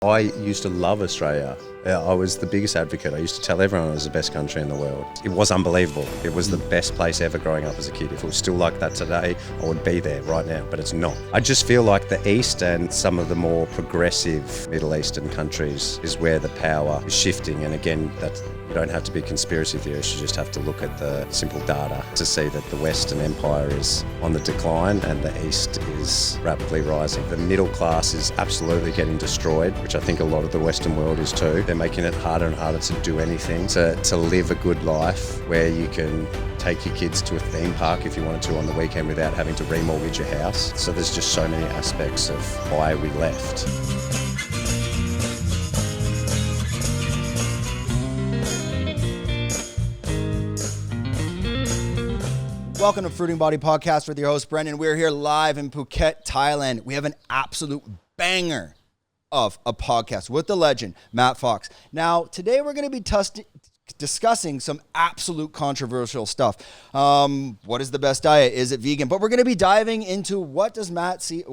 I used to love Australia. I was the biggest advocate. I used to tell everyone it was the best country in the world. It was unbelievable. It was the best place ever growing up as a kid. If it was still like that today, I would be there right now, but it's not. I just feel like the East and some of the more progressive Middle Eastern countries is where the power is shifting. And again, you don't have to be conspiracy theorists, you just have to look at the simple data to see that the Western Empire is on the decline and the East is rapidly rising. The middle class is absolutely getting destroyed, which I think a lot of the Western world is too. They're making it harder and harder to do anything, to live a good life where you can take your kids to a theme park if you wanted to on the weekend without having to remortgage your house. So there's just so many aspects of why we left. Welcome to Fruiting Body Podcast with your host, Brendan. We're here live in Phuket, Thailand. We have an absolute banger of a podcast with the legend, Matt Fox. Now, today we're going to be discussing some absolute controversial stuff. What is the best diet? Is it vegan? But we're going to be diving into what does Matt C.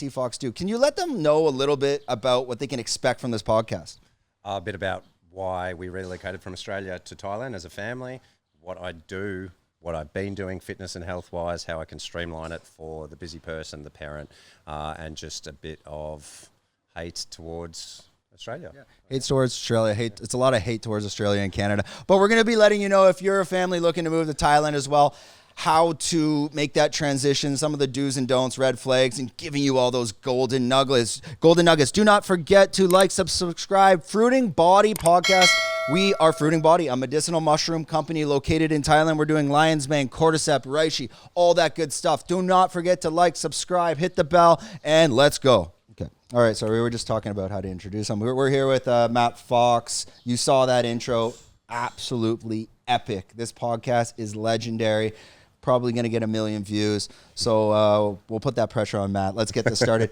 Fox do? Can you let them know a little bit about what they can expect from this podcast? A bit about why we relocated from Australia to Thailand as a family, what I do, what I've been doing fitness and health-wise, how I can streamline it for the busy person, the parent, and just a bit of hate towards Australia. Yeah. Hate towards Australia. It's a lot of hate towards Australia and Canada. But we're going to be letting you know if you're a family looking to move to Thailand as well, how to make that transition, some of the do's and don'ts, red flags, and giving you all those golden nuggets. Do not forget to like, subscribe, Fruiting Body Podcast. We are Fruiting Body, a medicinal mushroom company located in Thailand. We're doing lion's mane, cordyceps, reishi, all that good stuff. Do not forget to like, subscribe, hit the bell, and let's go. Okay. All right, so we were just talking about how to introduce them. We're here with Matt Fox. You saw that intro. Absolutely epic. This podcast is legendary. Probably going to get 1 million views. So we'll put that pressure on Matt. Let's get this started.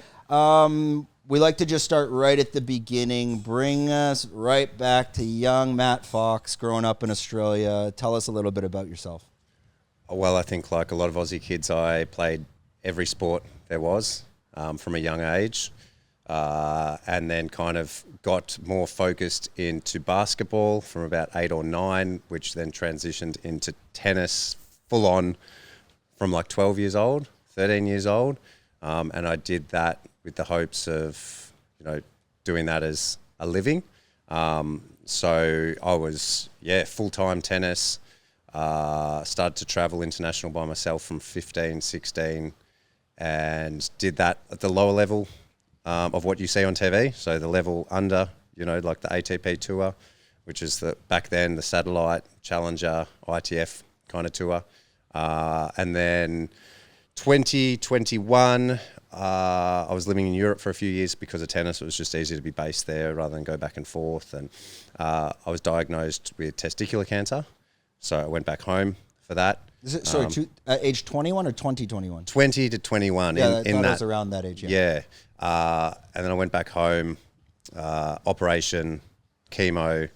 We like to just start right at the beginning, bring us right back to young Matt Fox growing up in Australia. Tell us a little bit about yourself. Well, I think like a lot of Aussie kids, I played every sport there was from a young age, and then kind of got more focused into basketball from about 8 or 9, which then transitioned into tennis full on from like 12 years old, 13 years old. And I did that with the hopes of, doing that as a living. So I was, full-time tennis, started to travel international by myself from 15, 16, and did that at the lower level of what you see on TV. So the level under, like the ATP tour, which is back then the satellite, challenger, ITF kind of tour. And then 2021, I was living in Europe for a few years because of tennis. It was just easier to be based there rather than go back and forth. And I was diagnosed with testicular cancer, so I went back home for that. Is it age 21 or 2021? 20 to 21. Yeah, it was around that age. Yeah. And then I went back home, operation, chemo,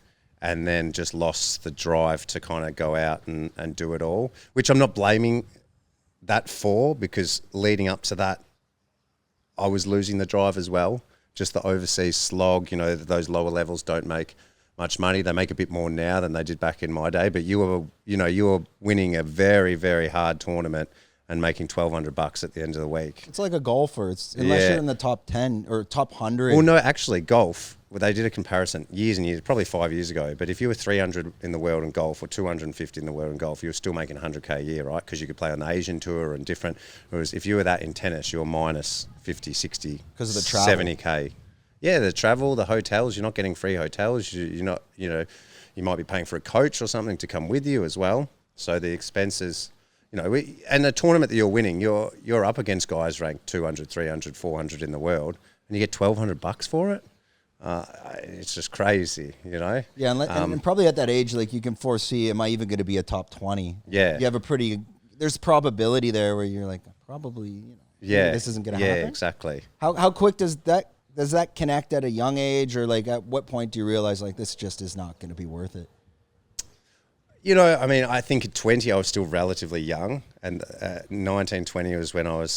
and then just lost the drive to kind of go out and do it all, which I'm not blaming that for, because leading up to that, I was losing the drive as well. Just the overseas slog, those lower levels don't make much money. They make a bit more now than they did back in my day. But you were winning a very, very hard tournament and making $1,200 at the end of the week. It's like a golfer. Unless you're in the top 10 or top 100. Well, no, actually, golf. Well, they did a comparison years and years, probably 5 years ago. But if you were 300 in the world in golf or 250 in the world in golf, you were still making 100K a year, right? Because you could play on the Asian tour and different. Whereas if you were that in tennis, you were minus 50, 60, because of the travel. 70K. Yeah, the travel, the hotels. You're not getting free hotels. You're not, you might be paying for a coach or something to come with you as well. So the expenses, and the tournament that you're winning, you're up against guys ranked 200, 300, 400 in the world, and you get $1,200 for it. It's just crazy, Yeah, and probably at that age, like you can foresee, am I even going to be a top 20? Yeah. You have there's probability there where you're like, probably, this isn't going to happen. Yeah, exactly. How quick does that connect at a young age, or like at what point do you realize like this just is not going to be worth it? I think at 20 I was still relatively young, and 19, 20 was when I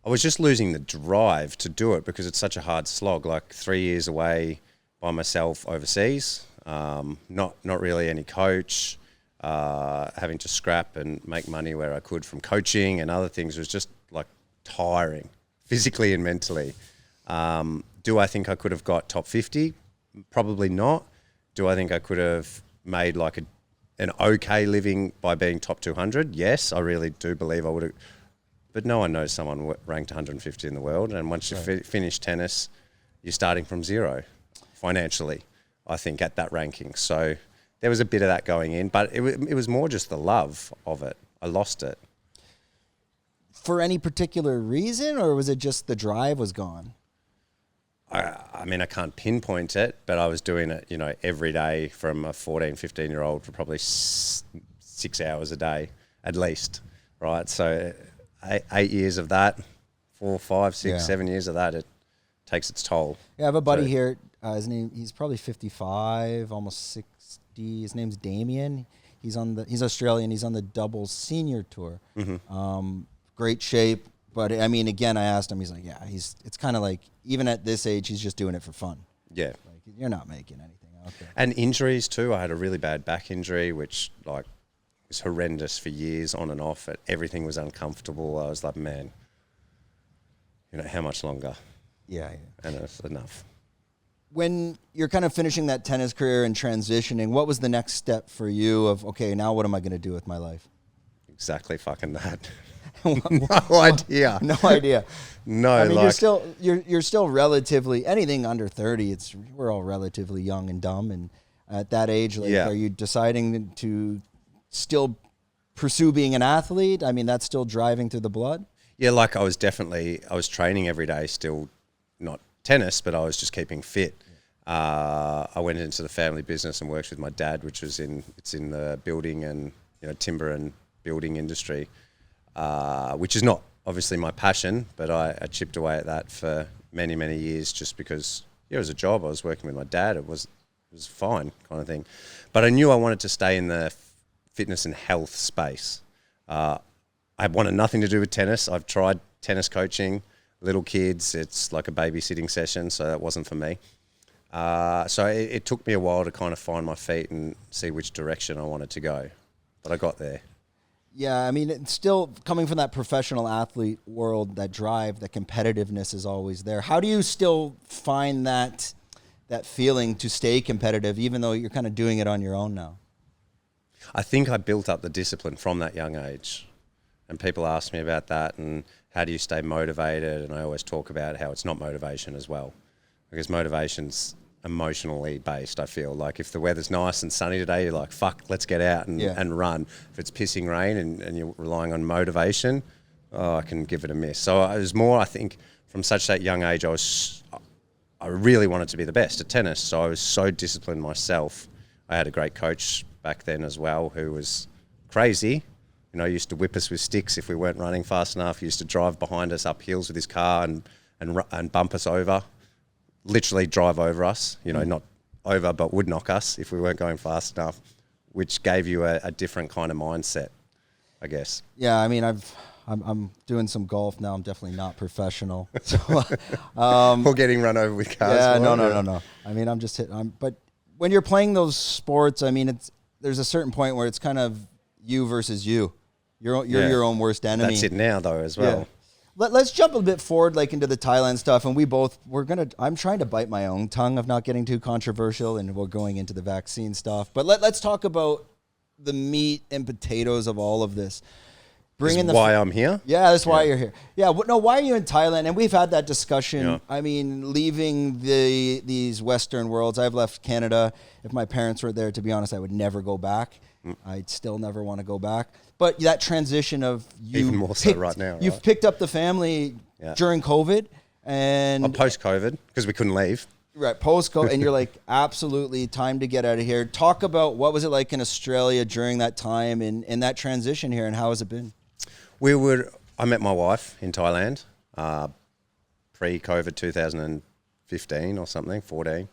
I was just losing the drive to do it because it's such a hard slog. Like 3 years away by myself overseas, not really any coach, having to scrap and make money where I could from coaching and other things was just like tiring, physically and mentally. Do I think I could have got top 50? Probably not. Do I think I could have made like an okay living by being top 200? Yes, I really do believe I would have. But no one knows someone ranked 150 in the world. And once you finish tennis, you're starting from zero financially, I think, at that ranking. So there was a bit of that going in, but it was more just the love of it. I lost it. For any particular reason, or was it just the drive was gone? I mean, I can't pinpoint it, but I was doing it, you know, every day from a 14, 15-year-old for probably 6 hours a day at least, right? So 8 years of that, 4, 5, 6, 7 years of that, it takes its toll. Yeah, I have a buddy here. His name, he's probably 55, almost 60. His name's Damien. He's Australian. He's on the doubles senior tour. Mm-hmm. Great shape. But I mean, again, I asked him, he's like, yeah, it's kind of like, even at this age, he's just doing it for fun. Yeah. Like, you're not making anything out there. And injuries too. I had a really bad back injury, which like was horrendous for years on and off. Everything was uncomfortable. I was like, man, you know, how much longer? Yeah. And it's enough. When you're kind of finishing that tennis career and transitioning, what was the next step for you of, okay, now what am I going to do with my life? Exactly fucking that. No idea. No idea. No, I mean, like, you're still relatively, anything under 30, we're all relatively young and dumb, and at that age, like, are you deciding to still pursue being an athlete? I mean, that's still driving through the blood. Yeah, like I was training every day, still not tennis, but I was just keeping fit. I went into the family business and worked with my dad, which was in the building and, you know, timber and building industry. Which is not obviously my passion, but I chipped away at that for many, many years just because it was a job. I was working with my dad. It was fine kind of thing. But I knew I wanted to stay in the fitness and health space. I wanted nothing to do with tennis. I've tried tennis coaching, little kids. It's like a babysitting session, so that wasn't for me. So it took me a while to kind of find my feet and see which direction I wanted to go. But I got there. Yeah, I mean, it's still coming from that professional athlete world, that drive, that competitiveness is always there. How do you still find that feeling to stay competitive, even though you're kind of doing it on your own now? I think I built up the discipline from that young age. And people ask me about that and how do you stay motivated? And I always talk about how it's not motivation as well. Because motivation's emotionally based, I feel. Like if the weather's nice and sunny today, you're like, fuck, let's get out and run. If it's pissing rain and you're relying on motivation, I can give it a miss. So it was more, I think, from such that young age, I really wanted to be the best at tennis. So I was so disciplined myself. I had a great coach back then as well who was crazy. You know, he used to whip us with sticks if we weren't running fast enough. He used to drive behind us up hills with his car and bump us over. Literally drive over us, you know, not over, but would knock us if we weren't going fast enough, which gave you a different kind of mindset, I guess. Yeah, I mean, I'm doing some golf now. I'm definitely not professional. So, or getting run over with cars. Yeah, no. I mean, I'm just hitting. But when you're playing those sports, I mean, there's a certain point where it's kind of you versus you. You're your own worst enemy. That's it now, though, as well. Yeah. Let's jump a bit forward, like into the Thailand stuff, and I'm trying to bite my own tongue of not getting too controversial, and we're going into the vaccine stuff. But let's talk about the meat and potatoes of all of this. Why I'm here? Yeah, that's why you're here. Yeah, no, why are you in Thailand? And we've had that discussion. Yeah. I mean, leaving these Western worlds, I've left Canada. If my parents were there, to be honest, I would never go back. I'd still never want to go back. But that transition of even more so right now, right? You've picked up the family during COVID and post-COVID because we couldn't leave. Right, post-COVID, and you're like, absolutely, time to get out of here. Talk about what was it like in Australia during that time and that transition here, and how has it been? I met my wife in Thailand, pre-COVID 2015 or something, 14.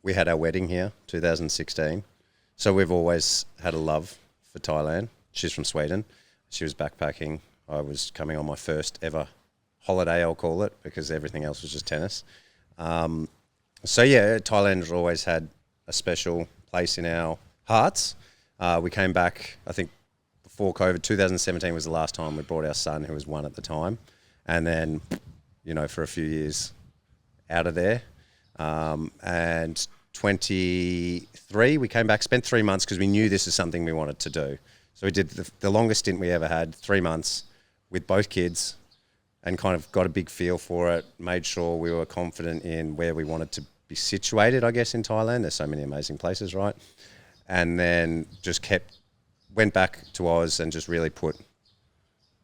We had our wedding here, 2016. So we've always had a love for Thailand. She's from Sweden. She was backpacking I was coming on my first ever holiday, I'll call it, because everything else was just tennis. So yeah, Thailand has always had a special place in our hearts. We came back, I think, before COVID. 2017 was the last time we brought our son, who was 1 at the time, and then, you know, for a few years out of there. And 23, we came back, spent 3 months because we knew this is something we wanted to do. So we did the longest stint we ever had, 3 months with both kids, and kind of got a big feel for it, made sure we were confident in where we wanted to be situated, I guess, in Thailand. There's so many amazing places, right? And then just went back to Oz and just really put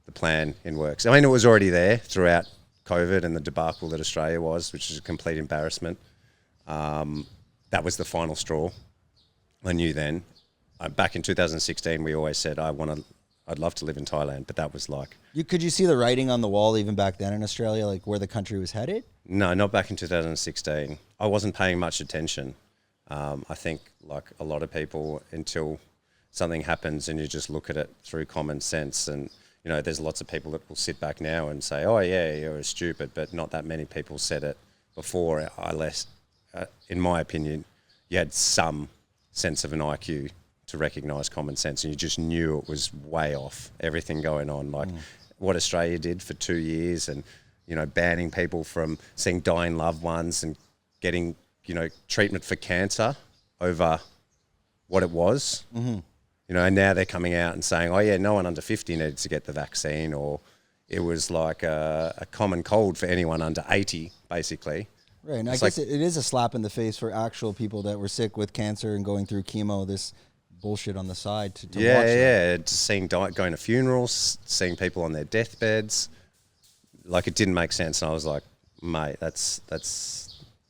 the plan in works. I mean, it was already there throughout COVID and the debacle that Australia was, which is a complete embarrassment. That was the final straw. I knew then. Back in 2016, we always said, I'd love to live in Thailand, but that was like... Could you see the writing on the wall even back then in Australia, like where the country was headed? No, not back in 2016. I wasn't paying much attention. I think, like a lot of people, until something happens and you just look at it through common sense. And, you know, there's lots of people that will sit back now and say, oh, yeah, you're stupid, but not that many people said it before. In my opinion, you had some sense of an IQ to recognise common sense, and you just knew it was way off, everything going on, like what Australia did for 2 years, and, you know, banning people from seeing dying loved ones and getting, you know, treatment for cancer over what it was. You know, and now they're coming out and saying, oh yeah, no one under 50 needed to get the vaccine, or it was like a common cold for anyone under 80, basically. Right, and I guess it is a slap in the face for actual people that were sick with cancer and going through chemo, this bullshit on the side to watch. Yeah, just seeing going to funerals, seeing people on their deathbeds, like it didn't make sense. And I was like, mate, that's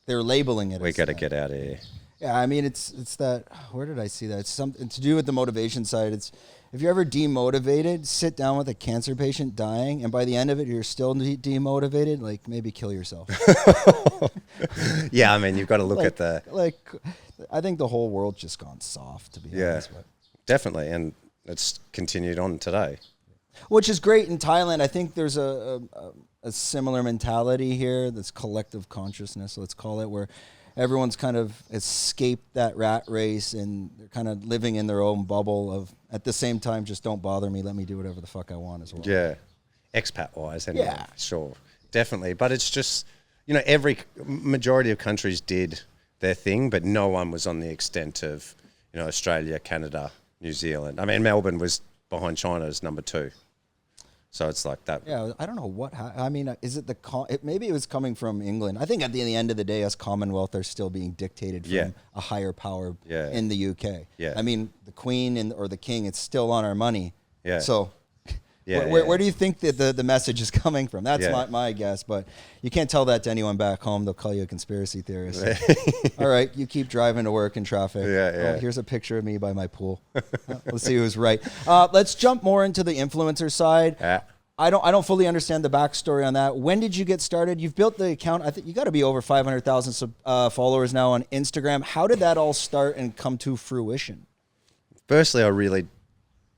they're labeling it. We got to get out of here. Yeah, I mean, it's that. Where did I see that? It's something to do with the motivation side. It's if you're ever demotivated, sit down with a cancer patient dying, and by the end of it, you're still demotivated. Like maybe kill yourself. Yeah, I mean, you've got to look at the I think the whole world's just gone soft, to be honest. But definitely, and it's continued on today. Which is great in Thailand. I think there's a similar mentality here, this collective consciousness, let's call it, where everyone's kind of escaped that rat race and they're kind of living in their own bubble of, at the same time, just don't bother me, let me do whatever the fuck I want as well. Yeah, expat-wise, anyway, sure, definitely. But it's just, you know, every majority of countries did their thing, but no one was on the extent of, you know, Australia, Canada, New Zealand. I mean, Melbourne was behind China as number 2. So it's like that. Yeah, I don't know what. I mean, is it maybe it was coming from England. I think at the end of the day, us Commonwealth are still being dictated from a higher power in the UK. Yeah. I mean, the Queen or the King, it's still on our money. Yeah. So where do you think that the message is coming from? That's my guess, but you can't tell that to anyone back home. They'll call you a conspiracy theorist. All right, you keep driving to work in traffic. Oh, here's a picture of me by my pool. Let's see who's right. Let's jump more into the influencer side. I don't fully understand the backstory on that. When did you get started? You've built the account. I think you got to be over 500,000 followers now on Instagram. How did that all start and come to fruition? Firstly, I really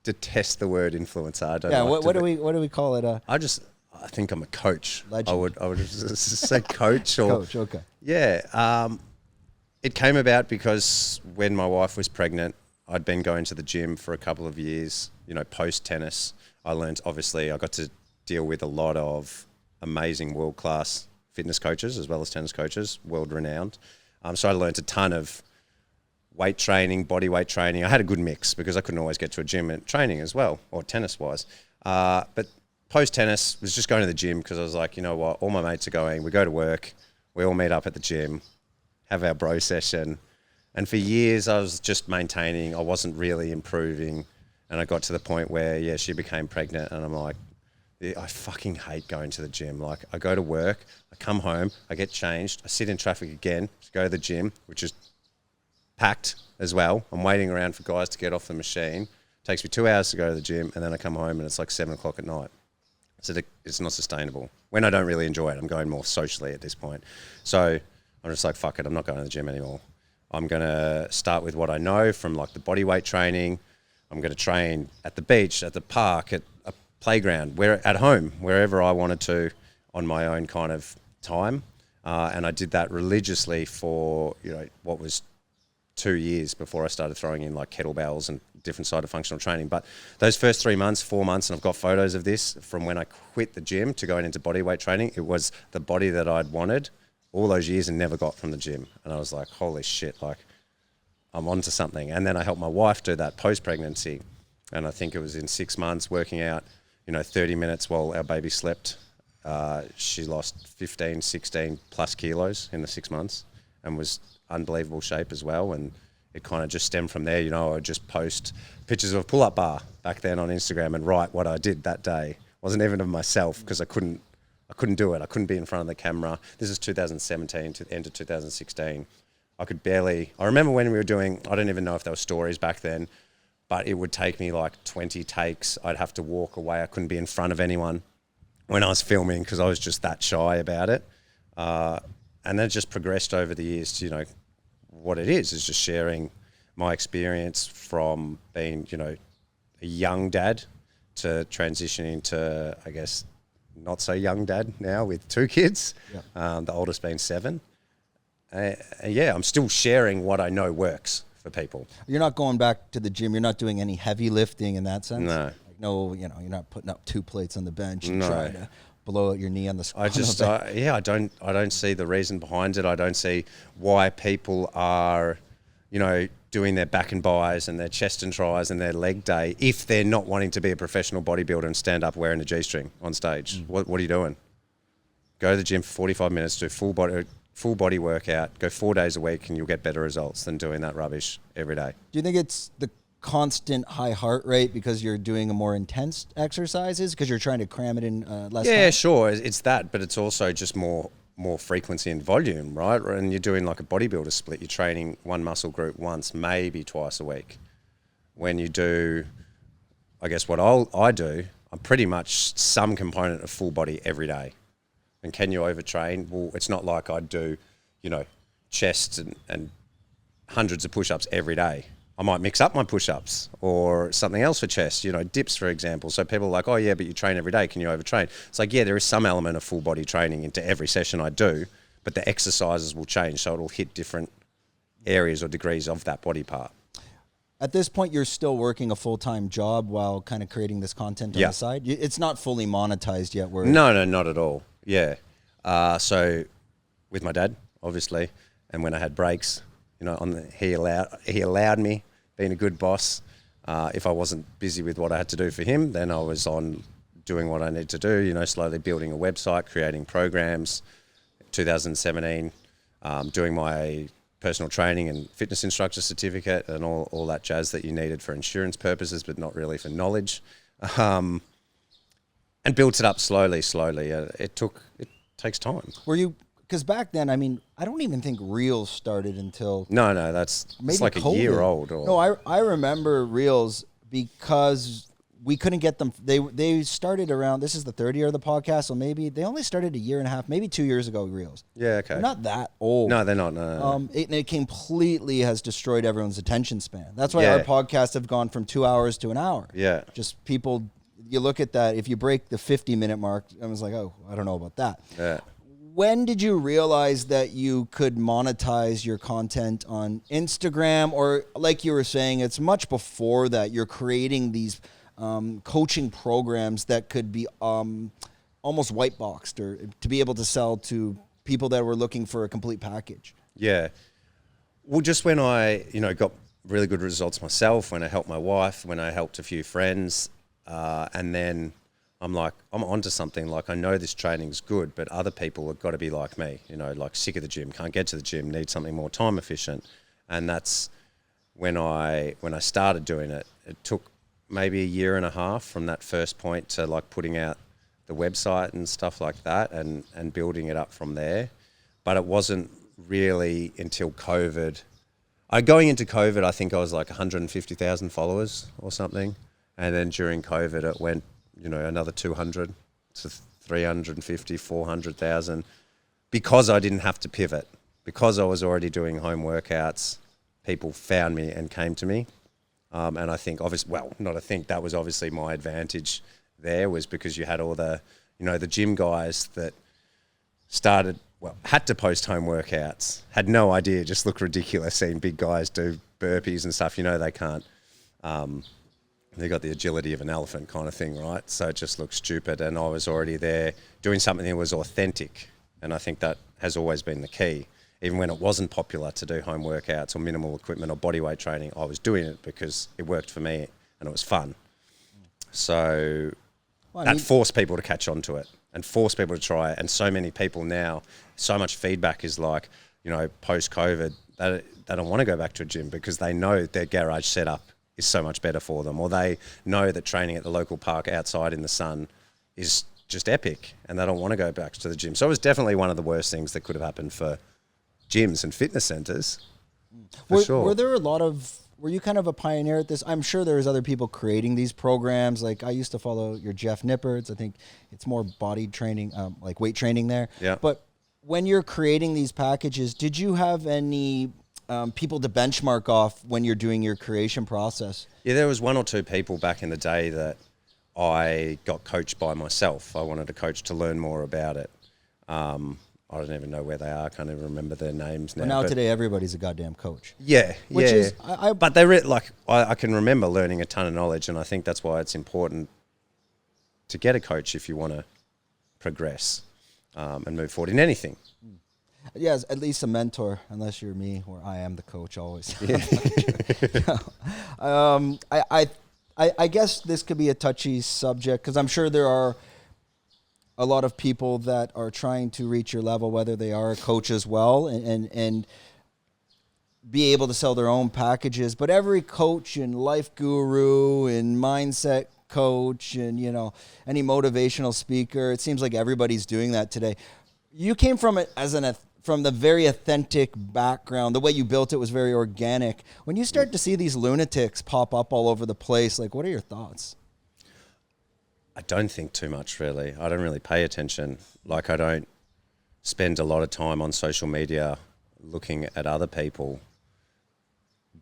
detest the word influencer. I don't what do we call it? I think I'm a coach. Legend. I would just say coach or coach. Okay. Yeah. It came about because when my wife was pregnant, I'd been going to the gym for a couple of years. You know, post tennis, I learned. Obviously, I got to deal with a lot of amazing world class fitness coaches as well as tennis coaches, world renowned. So I learned a ton of weight training, body weight training. I had a good mix because I couldn't always get to a gym and training as well, or tennis-wise. But post-tennis, was just going to the gym because I was like, you know what, all my mates are going, we go to work, we all meet up at the gym, have our bro session. And for years, I was just maintaining. I wasn't really improving. And I got to the point where, she became pregnant. And I'm like, I fucking hate going to the gym. Like, I go to work, I come home, I get changed, I sit in traffic again to go to the gym, which is packed as well. I'm waiting around for guys to get off the machine. It takes me 2 hours to go to the gym, and then I come home and it's like 7 o'clock at night. So it's not sustainable. When I don't really enjoy it, I'm going more socially at this point. So I'm just like, fuck it, I'm not going to the gym anymore. I'm going to start with what I know from like the body weight training. I'm going to train at the beach, at the park, at a playground, where at home, wherever I wanted to on my own kind of time. And I did that religiously for, what was 2 years before I started throwing in like kettlebells and different side of functional training. But those first 3 months, 4 months, and I've got photos of this from when I quit the gym to going into bodyweight training, it was the body that I'd wanted all those years and never got from the gym. And I was like, holy shit, like I'm onto something. And then I helped my wife do that post-pregnancy. And I think it was in 6 months working out, 30 minutes while our baby slept. She lost 15, 16 plus kilos in the 6 months and was unbelievable shape as well. And it kind of just stemmed from there. I would just post pictures of a pull-up bar back then on Instagram and write what I did that day. Wasn't even of myself because I couldn't do it. I couldn't be in front of the camera. This is 2017 to the end of 2016. I remember when we were doing, I don't even know if there were stories back then, but it would take me like 20 takes. I'd have to walk away. I couldn't be in front of anyone when I was filming because I was just that shy about it. And then it just progressed over the years to, what it is just sharing my experience from being, a young dad to transitioning to, I guess, not so young dad now with 2 kids, the oldest being 7. I'm still sharing what I know works for people. You're not going back to the gym. You're not doing any heavy lifting in that sense? No. No, you're not putting up 2 plates on the bench and trying to blow out your knee on the squat. I don't see the reason behind it. I don't see why people are, doing their back and buys and their chest and tries and their leg day if they're not wanting to be a professional bodybuilder and stand up wearing a G-string on stage. What are you doing? Go to the gym for 45 minutes, do full body workout, go 4 days a week, and you'll get better results than doing that rubbish every day. Do you think it's the constant high heart rate because you're doing a more intense exercises because you're trying to cram it in less time? Yeah, sure. It's that, but it's also just more frequency and volume, right? And you're doing like a bodybuilder split. You're training one muscle group once, maybe twice a week. When you do, I guess what I do, I'm pretty much some component of full body every day. And can you overtrain? Well, it's not like I do, chest and hundreds of push-ups every day. I might mix up my push-ups or something else for chest, dips, for example. So people are like, oh, yeah, but you train every day. Can you overtrain? It's like, yeah, there is some element of full body training into every session I do, but the exercises will change. So it'll hit different areas or degrees of that body part. At this point, you're still working a full-time job while kind of creating this content on the side? It's not fully monetized yet? No, not at all. Yeah. So with my dad, obviously, and when I had breaks, he allowed me, being a good boss. If I wasn't busy with what I had to do for him, then I was on doing what I need to do, slowly building a website, creating programs. 2017, doing my personal training and fitness instructor certificate and all that jazz that you needed for insurance purposes, but not really for knowledge. And built it up slowly. It takes time. Because back then, I don't even think Reels started until... No, it's like COVID. A year old. No, I remember Reels because we couldn't get them. They started around, this is the third year of the podcast, so maybe they only started a year and a half, maybe 2 years ago, Reels. Yeah, okay. They're not that old. No, they're not. No. It completely has destroyed everyone's attention span. That's why our podcasts have gone from 2 hours to an hour. Yeah. Just people, you look at that, if you break the 50-minute mark, I was like, oh, I don't know about that. Yeah. When did you realize that you could monetize your content on Instagram? Or like you were saying, it's much before that. You're creating these coaching programs that could be almost white boxed or to be able to sell to people that were looking for a complete package. Yeah. Well, just when I, got really good results myself, when I helped my wife, when I helped a few friends, and then I'm like, I'm onto something. Like, I know this training's good, but other people have got to be like me, like sick of the gym, can't get to the gym, need something more time efficient. And that's when I started doing it. It took maybe a year and a half from that first point to like putting out the website and stuff like that and building it up from there. But it wasn't really until COVID. Going into COVID, I think I was like 150,000 followers or something. And then during COVID, it went, another 200 to 350, 400,000 because I didn't have to pivot. Because I was already doing home workouts, people found me and came to me. And I think that was obviously my advantage there was because you had all the, the gym guys that had to post home workouts, had no idea, just looked ridiculous seeing big guys do burpees and stuff. They can't, they got the agility of an elephant kind of thing, right? So it just looked stupid. And I was already there doing something that was authentic. And I think that has always been the key. Even when it wasn't popular to do home workouts or minimal equipment or bodyweight training, I was doing it because it worked for me and it was fun. So that forced people to catch on to it and forced people to try it. And so many people now, so much feedback is like, post-COVID, they don't want to go back to a gym because they know their garage setup is so much better for them, or they know that training at the local park outside in the sun is just epic and they don't want to go back to the gym. So it was definitely one of the worst things that could have happened for gyms and fitness centers. Were there a lot of, were you kind of a pioneer at this? I'm sure there was other people creating these programs. Like I used to follow your Jeff Nipperts. I think it's more body training, like weight training there. Yeah. But when you're creating these packages, did you have any people to benchmark off when you're doing your creation process? Yeah, there was one or two people back in the day that I got coached by myself. I wanted a coach to learn more about it. I don't even know where they are. I can't even remember their names now. But today everybody's a goddamn coach. Yeah, Which yeah. is, but they I can remember learning a ton of knowledge, and I think that's why it's important to get a coach if you want to progress and move forward in anything. Yes, at least a mentor, unless you're me, where I am the coach always. Yeah. I guess this could be a touchy subject because I'm sure there are a lot of people that are trying to reach your level, whether they are a coach as well, and be able to sell their own packages. But every coach and life guru and mindset coach and, any motivational speaker, it seems like everybody's doing that today. You came from it from the very authentic background. The way you built it was very organic. When you start to see these lunatics pop up all over the place, like, what are your thoughts? I don't think too much, really. I don't really pay attention. Like, I don't spend a lot of time on social media looking at other people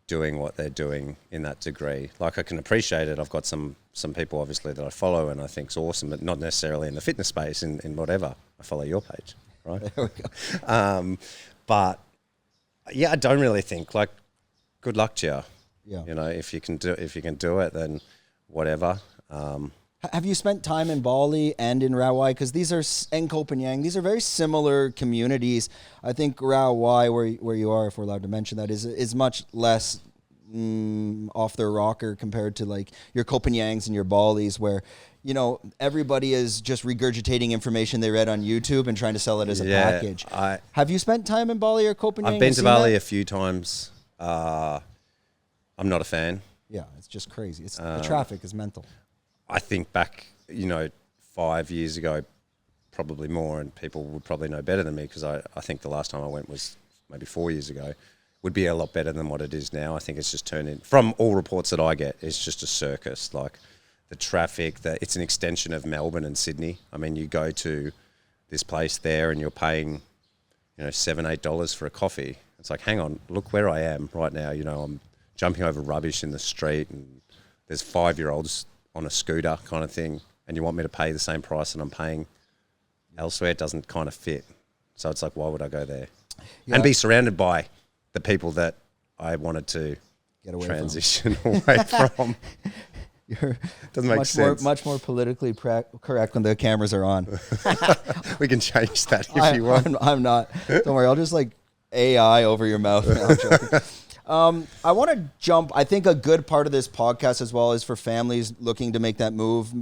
doing what they're doing in that degree. Like, I can appreciate it. I've got some people, obviously, that I follow and I think's awesome, but not necessarily in the fitness space, in whatever. I follow your page, right? There we go. But, yeah, I don't really think. Like, good luck to you. Yeah. If you can do it, then whatever. Have you spent time in Bali and in Rawai? Because and Copenhagen, these are very similar communities. I think Rawai, where you are, if we're allowed to mention that, is much less off their rocker compared to like your Copenhagens and your Balis, where everybody is just regurgitating information they read on YouTube and trying to sell it as a package. Have you spent time in Bali or Copenhagen? I've been to Bali a few times. I'm not a fan. Yeah, it's just crazy. The traffic is mental. I think back, 5 years ago, probably more, and people would probably know better than me because I think the last time I went was maybe 4 years ago, would be a lot better than what it is now. I think it's just turned in, from all reports that I get, it's just a circus. Like the traffic, it's an extension of Melbourne and Sydney. I mean, you go to this place there and you're paying, $7, $8 for a coffee. It's like, hang on, look where I am right now. I'm jumping over rubbish in the street and there's 5-year-olds on a scooter kind of thing, and you want me to pay the same price that I'm paying elsewhere. It doesn't kind of fit. So it's like, why would I go there? Yeah. And be surrounded by the people that I wanted to get away transition away from. Doesn't make sense. Much more politically correct when the cameras are on. We can change that if you want. I'm not. Don't worry. I'll just like AI over your mouth. No, I'm joking. I want to jump. I think a good part of this podcast as well is for families looking to make that move.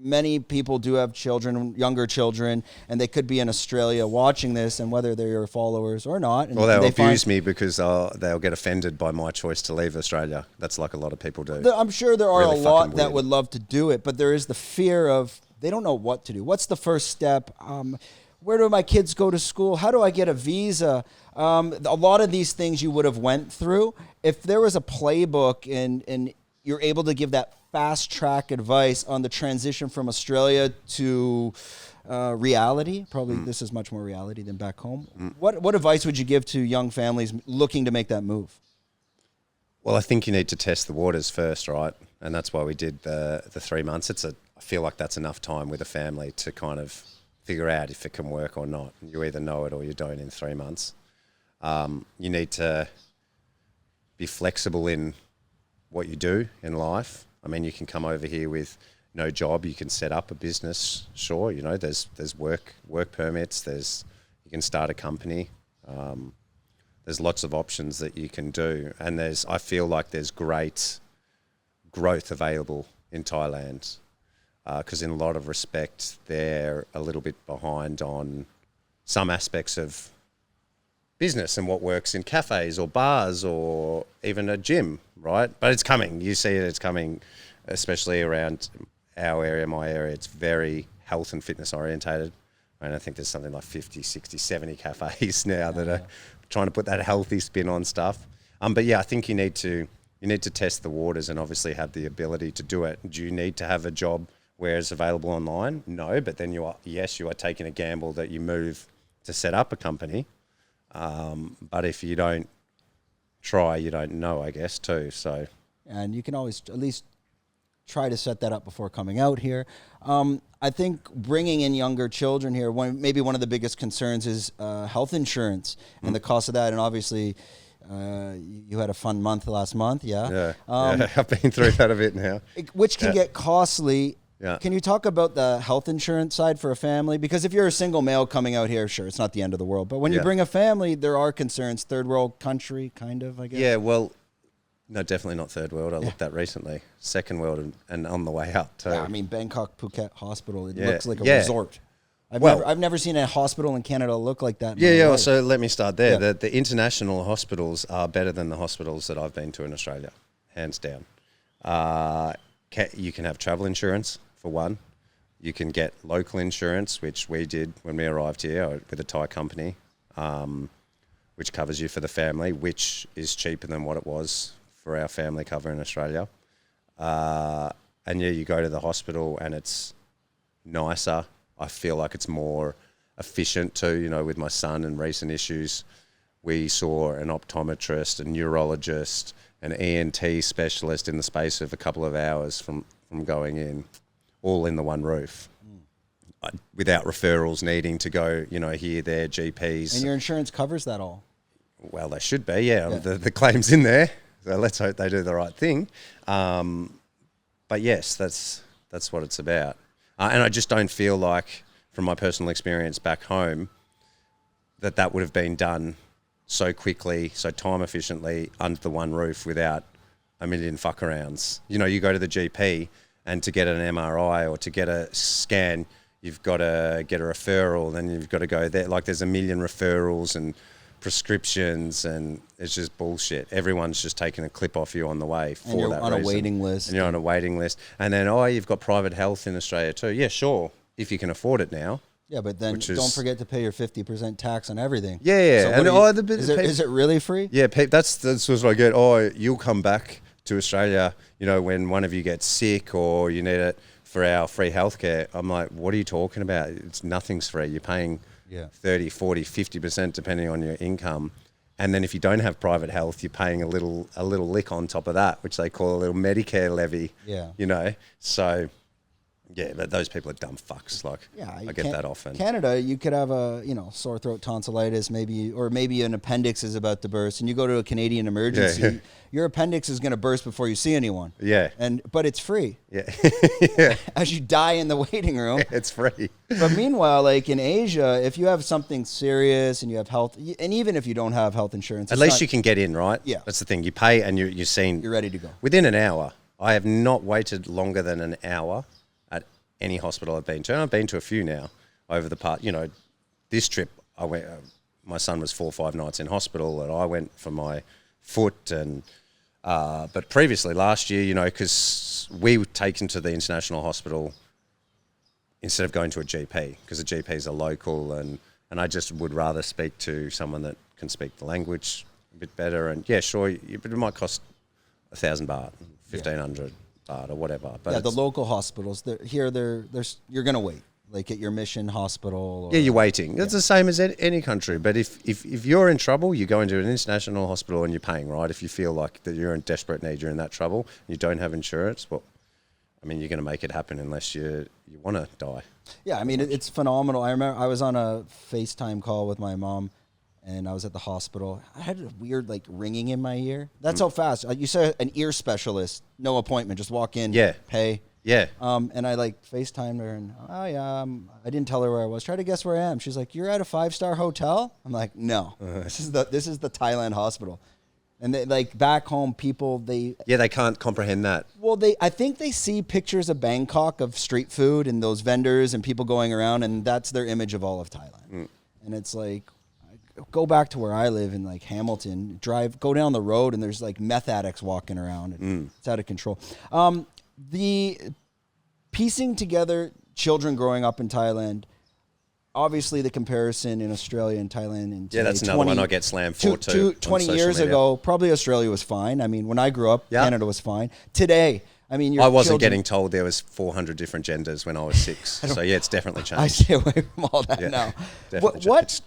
Many people do have children, younger children, and they could be in Australia watching this, and whether they're your followers or not. Well, they'll abuse me because they'll get offended by my choice to leave Australia. That's like a lot of people do. I'm sure there are really a lot that would love to do it, but there is the fear of they don't know what to do. What's the first step? Where do my kids go to school? How do I get a visa? A lot of these things you would have went through. If there was a playbook and you're able to give that fast track advice on the transition from Australia to reality, probably this is much more reality than back home. What advice would you give to young families looking to make that move? Well, I think you need to test the waters first, right? And that's why we did the 3 months. I feel like that's enough time with a family to kind of figure out if it can work or not. You either know it or you don't in 3 months. You need to be flexible in what you do in life. I mean, you can come over here with no job. You can set up a business. Sure, you know, there's work permits. You can start a company. There's lots of options that you can do, and I feel like there's great growth available in Thailand, because in a lot of respect they're a little bit behind on some aspects of business and what works in cafes or bars or even a gym, right? But it's coming. You see it's coming, especially around our area, my area. It's very health and fitness orientated. And I think there's something like 50, 60, 70 cafes now that are trying to put that healthy spin on stuff. But yeah, I think you need to test the waters and obviously have the ability to do it. Do you need to have a job where it's available online? No, but then you are taking a gamble that you move to set up a company. But if you don't try, you don't know, I guess, too. So, and you can always at least try to set that up before coming out here. I think bringing in younger children here, maybe one of the biggest concerns is health insurance and the cost of that. And obviously, you had a fun month last month, yeah? Yeah, I've been through that a bit now. Which can get costly. Yeah. Can you talk about the health insurance side for a family? Because if you're a single male coming out here, sure, it's not the end of the world. But when you bring a family, there are concerns. Third world country, kind of, I guess. Yeah, well, no, definitely not third world. I looked at recently. Second world and on the way up too. Yeah, I mean, Bangkok Phuket Hospital, it looks like a resort. I've never seen a hospital in Canada look like that. Yeah. So let me start there. Yeah. The international hospitals are better than the hospitals that I've been to in Australia, hands down. You can have travel insurance for one. You can get local insurance, which we did when we arrived here with a Thai company, which covers you for the family, which is cheaper than what it was for our family cover in Australia. And yeah, you go to the hospital and it's nicer. I feel like it's more efficient too, you know, with my son and recent issues. We saw an optometrist, a neurologist, an ENT specialist in the space of a couple of hours from going in, all in the one roof, without referrals needing to go, you know, here, there, GPs. And your insurance covers that all? Well, they should be, yeah. The claim's in there, so let's hope they do the right thing. But yes, that's what it's about. And I just don't feel like, from my personal experience back home, that would have been done so quickly, so time efficiently under the one roof without a million fuck-arounds. You know, you go to the GP and to get an MRI or to get a scan, you've got to get a referral, then you've got to go there. Like, there's a million referrals and prescriptions, and it's just bullshit. Everyone's just taking a clip off you on the way for that reason. And you're on a waiting list. And you're on a waiting list. And then, you've got private health in Australia too. Yeah, sure, if you can afford it now. Yeah, but then don't forget to pay your 50% tax on everything. Yeah. So is it really free? Yeah, that's what I get. You'll come back to Australia, you know, when one of you gets sick or you need it for our free healthcare. I'm like, what are you talking about? Nothing's free. You're paying 30, 40, 50% depending on your income. And then if you don't have private health, you're paying a little lick on top of that, which they call a little Medicare levy. Yeah. You know, so yeah, but those people are dumb fucks. Like, I get that often. Canada, you could have a, sore throat, tonsillitis, maybe an appendix is about to burst, and you go to a Canadian emergency. Yeah. Your appendix is going to burst before you see anyone. Yeah. But it's free. Yeah. As you die in the waiting room. It's free. But meanwhile, like in Asia, if you have something serious and you have health, and even if you don't have health insurance, at least you can get in, right? Yeah. That's the thing. You pay and you're seen. You're ready to go. Within an hour. I have not waited longer than an hour at any hospital I've been to. And I've been to a few now over the part, this trip I went, my son was 4 or 5 nights in hospital and I went for my foot and, but previously last year, because we were taken to the international hospital instead of going to a GP because the GPs are local and I just would rather speak to someone that can speak the language a bit better. And yeah, sure, but it might cost 1,000 baht, 1,500 baht or whatever. But the local hospitals, you're going to wait, like at your mission hospital. You're waiting. It's the same as any country. But if you're in trouble, you go into an international hospital and you're paying, right? If you feel like that you're in desperate need, you're in that trouble, you don't have insurance, well, I mean, you're going to make it happen unless you want to die. Yeah, I mean, it's phenomenal. I remember I was on a FaceTime call with my mom, and I was at the hospital. I had a weird, like, ringing in my ear. That's how fast. You said an ear specialist, no appointment, just walk in, pay. Yeah. And I, like, FaceTimed her, and, I didn't tell her where I was. Try to guess where I am. She's like, you're at a 5-star hotel? I'm like, no. This is the Thailand hospital. And they, like, back home, people, they can't comprehend that. Well, I think they see pictures of Bangkok of street food and those vendors and people going around, and that's their image of all of Thailand. And it's like, go back to where I live in, like, Hamilton, go down the road, and there's, like, meth addicts walking around. And it's out of control. The piecing together children growing up in Thailand. Obviously, the comparison in Australia and Thailand and today, that's another one I get slammed for too. 20 years ago, probably Australia was fine. I mean, when I grew up, Canada was fine. Today, I mean, I wasn't getting told there was 400 different genders when I was 6. So yeah, it's definitely changed. I stay away from all that now. What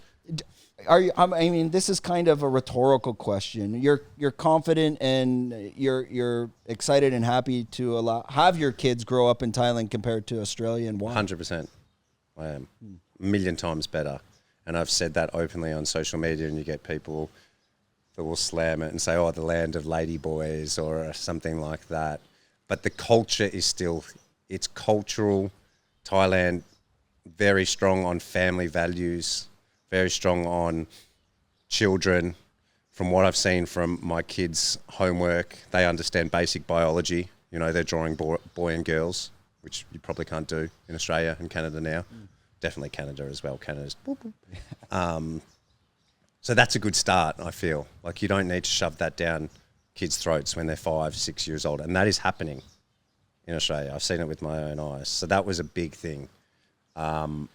are you? I mean, this is kind of a rhetorical question. You're confident and you're excited and happy to have your kids grow up in Thailand compared to Australia, and why? 100%. I am. A million times better. And I've said that openly on social media, and you get people that will slam it and say, oh, the land of ladyboys or something like that. But the culture is still, it's cultural. Thailand, very strong on family values, very strong on children. From what I've seen from my kids' homework, they understand basic biology. You know, they're drawing boy and girls, which you probably can't do in Australia and Canada now. Definitely Canada as well. Canada's so that's a good start, I feel. Like, you don't need to shove that down kids' throats when they're 5, 6 years old. And that is happening in Australia. I've seen it with my own eyes. So that was a big thing. And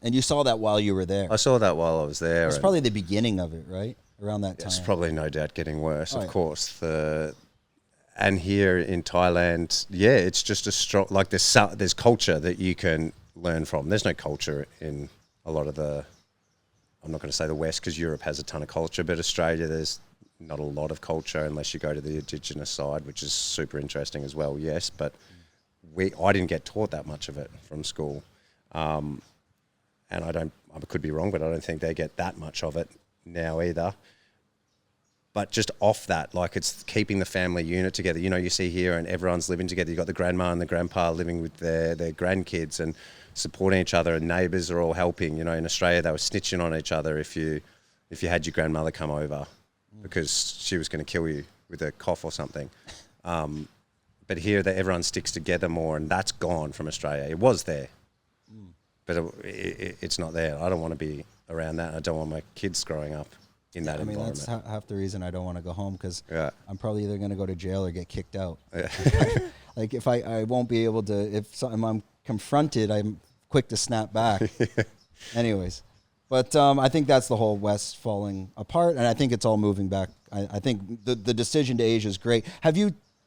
you saw that while you were there. I saw that while I was there. It's probably the beginning of it, right? Around that time. It's probably no doubt getting worse, of course. And here in Thailand, it's just a strong, like, there's culture that you can learn from. There's no culture in a lot of I'm not going to say the West, because Europe has a ton of culture, but Australia, there's not a lot of culture unless you go to the Indigenous side, which is super interesting as well, yes, but I didn't get taught that much of it from school. And I could be wrong, but I don't think they get that much of it now either. But just off that, like, it's keeping the family unit together. You know, you see here and everyone's living together. You've got the grandma and the grandpa living with their grandkids and supporting each other, and neighbours are all helping. You know, in Australia, they were snitching on each other if you had your grandmother come over because she was going to kill you with a cough or something. But here, everyone sticks together more, and that's gone from Australia. It was there, but it's not there. I don't want to be around that. I don't want my kids growing up in that environment. That's half the reason I don't want to go home, because I'm probably either going to go to jail or get kicked out. Like, if I won't be able to, if I'm confronted, I'm quick to snap back. Anyways, but I think that's the whole West falling apart, and I think it's all moving back. I think the decision to Asia is great.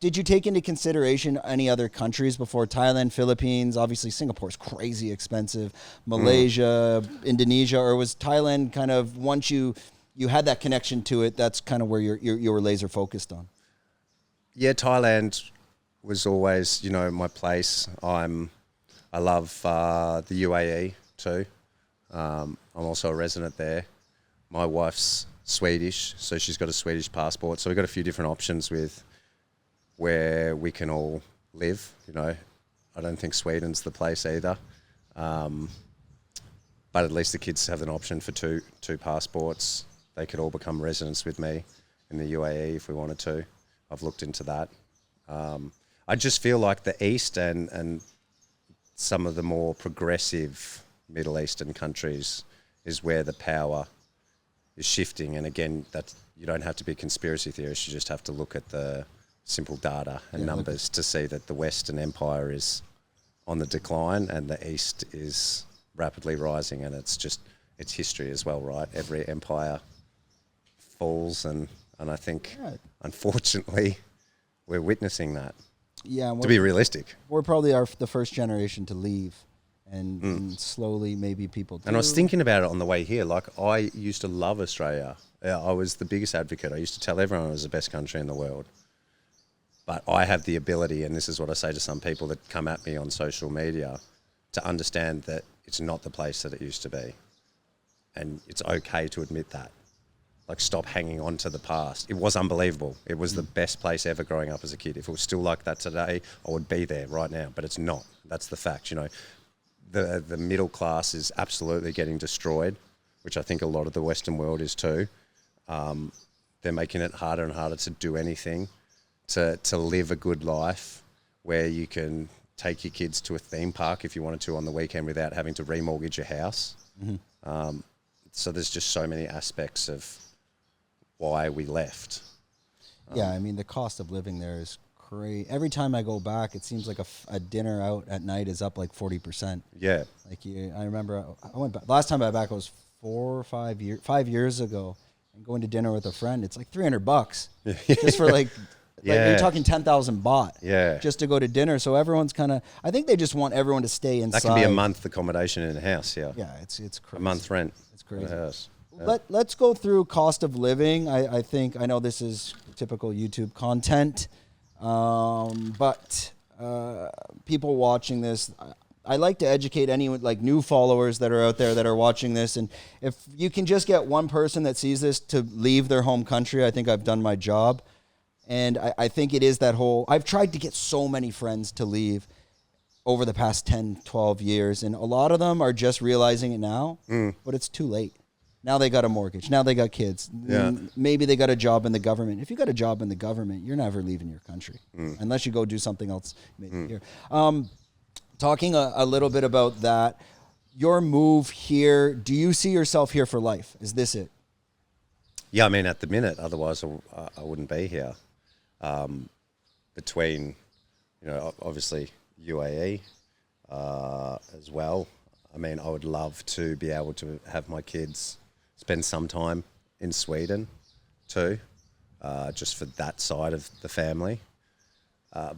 Did you take into consideration any other countries before Thailand, Philippines? Obviously, Singapore's crazy expensive. Malaysia, Indonesia, or was Thailand kind of, once you had that connection to it, that's kind of where you were laser focused on? Yeah, Thailand was always, my place. I love the UAE too. I'm also a resident there. My wife's Swedish, so she's got a Swedish passport. So we've got a few different options with where we can all live. I don't think Sweden's the place either. But at least the kids have an option for two passports. They could all become residents with me in the UAE if we wanted to. I've looked into that. I just feel like the East and some of the more progressive Middle Eastern countries is where the power is shifting. And again, you don't have to be a conspiracy theorist. You just have to look at the simple data and numbers to see that the Western Empire is on the decline and the East is rapidly rising. And it's history as well, right? Every empire falls, and I think, unfortunately, we're witnessing that. Yeah, to be realistic, we're probably the first generation to leave, and slowly maybe people do. And I was thinking about it on the way here. Like, I used to love Australia. I was the biggest advocate. I used to tell everyone it was the best country in the world. But I have the ability, and this is what I say to some people that come at me on social media, to understand that it's not the place that it used to be. And it's okay to admit that. Like, stop hanging on to the past. It was unbelievable. It was the best place ever growing up as a kid. If it was still like that today, I would be there right now, but it's not. That's the fact, you know. The middle class is absolutely getting destroyed, which I think a lot of the Western world is too. They're making it harder and harder to do anything, to live a good life where you can take your kids to a theme park if you wanted to on the weekend without having to remortgage your house. So there's just so many aspects of why we left. Yeah, I mean, the cost of living there is crazy. Every time I go back, it seems like a dinner out at night is up like 40%. Yeah. Like, I remember I went back. Last time I went back was 5 years ago, and going to dinner with a friend, it's like $300 just for like you're talking 10,000 baht just to go to dinner. So everyone's kind of, I think they just want everyone to stay inside. That can be a month accommodation in a house, yeah. Yeah, it's crazy. A month rent. It's crazy. In a house. Let's go through cost of living. I know this is typical YouTube content, but people watching this, I like to educate anyone, like new followers that are out there that are watching this. And if you can just get one person that sees this to leave their home country, I think I've done my job. And I think it is that whole, I've tried to get so many friends to leave over the past 10, 12 years. And a lot of them are just realizing it now, but it's too late. Now they got a mortgage. Now they got kids. Yeah. Maybe they got a job in the government. If you got a job in the government, you're never leaving your country unless you go do something else maybe here. Talking a little bit about that, your move here, do you see yourself here for life? Is this it? Yeah, I mean, at the minute, otherwise I wouldn't be here. Between, you know, obviously UAE as well. I mean, I would love to be able to have my kids spend some time in Sweden too, just for that side of the family.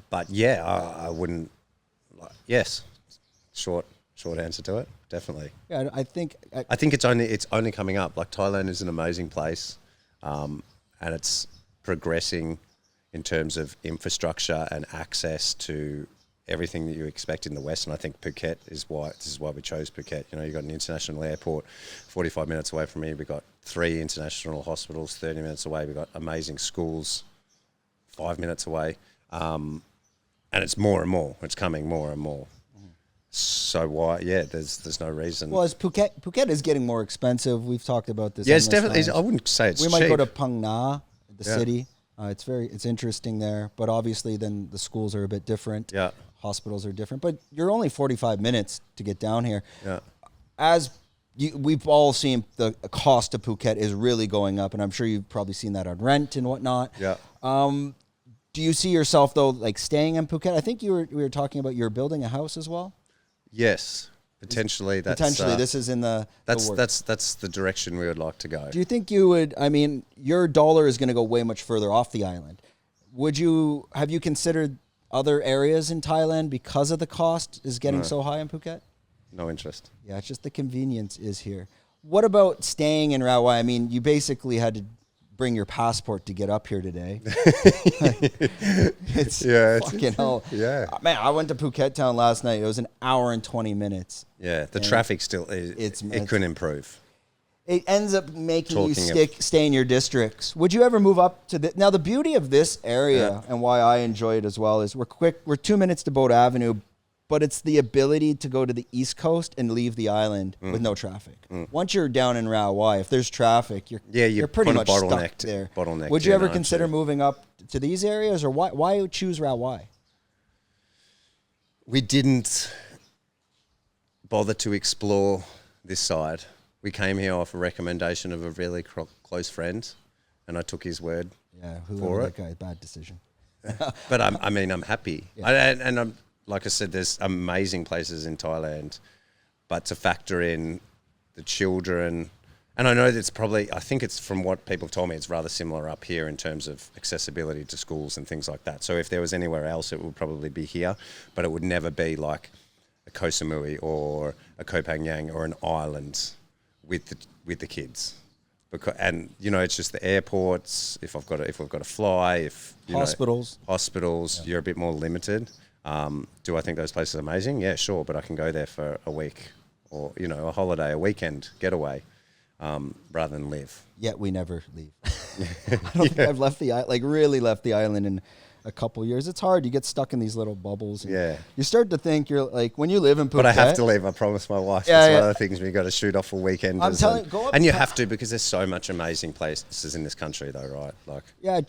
But yeah, I wouldn't. Yes, short answer to it, definitely. Yeah, I think it's only coming up. Like, Thailand is an amazing place, and it's progressing in terms of infrastructure and access to everything that you expect in the West. And I think Phuket this is why we chose Phuket. You know, you've got an international airport 45 minutes away from me. We've got 3 international hospitals 30 minutes away. We've got amazing schools 5 minutes away. And it's more and more. It's coming more and more. So why? Yeah, there's no reason. Well, as Phuket is getting more expensive. We've talked about this. Yeah, it's definitely. I wouldn't say it's cheap. We might go to Phang Nga, the city. It's interesting there, but obviously then the schools are a bit different. Yeah. Hospitals are different, but you're only 45 minutes to get down here. Yeah. We've all seen, the cost of Phuket is really going up, and I'm sure you've probably seen that on rent and whatnot. Yeah. Do you see yourself though, like staying in Phuket? I think we were talking about you're building a house as well. Yes, potentially. This is in the works. That's the direction we would like to go. Do you think you would? I mean, your dollar is going to go way much further off the island. Have you considered other areas in Thailand because of the cost is getting so high in Phuket? No interest. Yeah, it's just the convenience is here. What about staying in Rawai? I mean, you basically had to bring your passport to get up here today. It's fucking hell. Yeah. Man, I went to Phuket town last night. It was an hour and 20 minutes. Yeah, the traffic still, it couldn't improve. It ends up making you stay in your districts. Would you ever move up to now the beauty of this area and why I enjoy it as well is we're 2 minutes to Boat Avenue, but it's the ability to go to the East Coast and leave the island with no traffic. Once you're down in Rawai, if there's traffic, you're pretty much stuck there. Would you ever consider moving up to these areas, or why choose Rawai? We didn't bother to explore this side. We came here off a recommendation of a really close friend, and I took his word for it. That guy, bad decision. But I'm happy. Yeah. And I'm, like I said, there's amazing places in Thailand, but to factor in the children, and I know that's I think it's, from what people told me, it's rather similar up here in terms of accessibility to schools and things like that. So if there was anywhere else, it would probably be here, but it would never be like a Koh Samui or a Koh Phangan or an island with the kids. because, and you know, it's just the airports. If we've got to fly, if hospitals, you're a bit more limited. Do I think those places are amazing? Yeah, sure, but I can go there for a week or a holiday, a weekend getaway, rather than live. Yet we never leave. I don't think I've left really left the island in a couple years. It's hard. You get stuck in these little bubbles. And you start to think you're like, when you live in Phuket. But I have to leave. I promise my wife. That's one of the things we got to shoot off a weekend. I'm telling you, go up. And you have to, because there's so much amazing places in this country, though, right? Like. Yeah.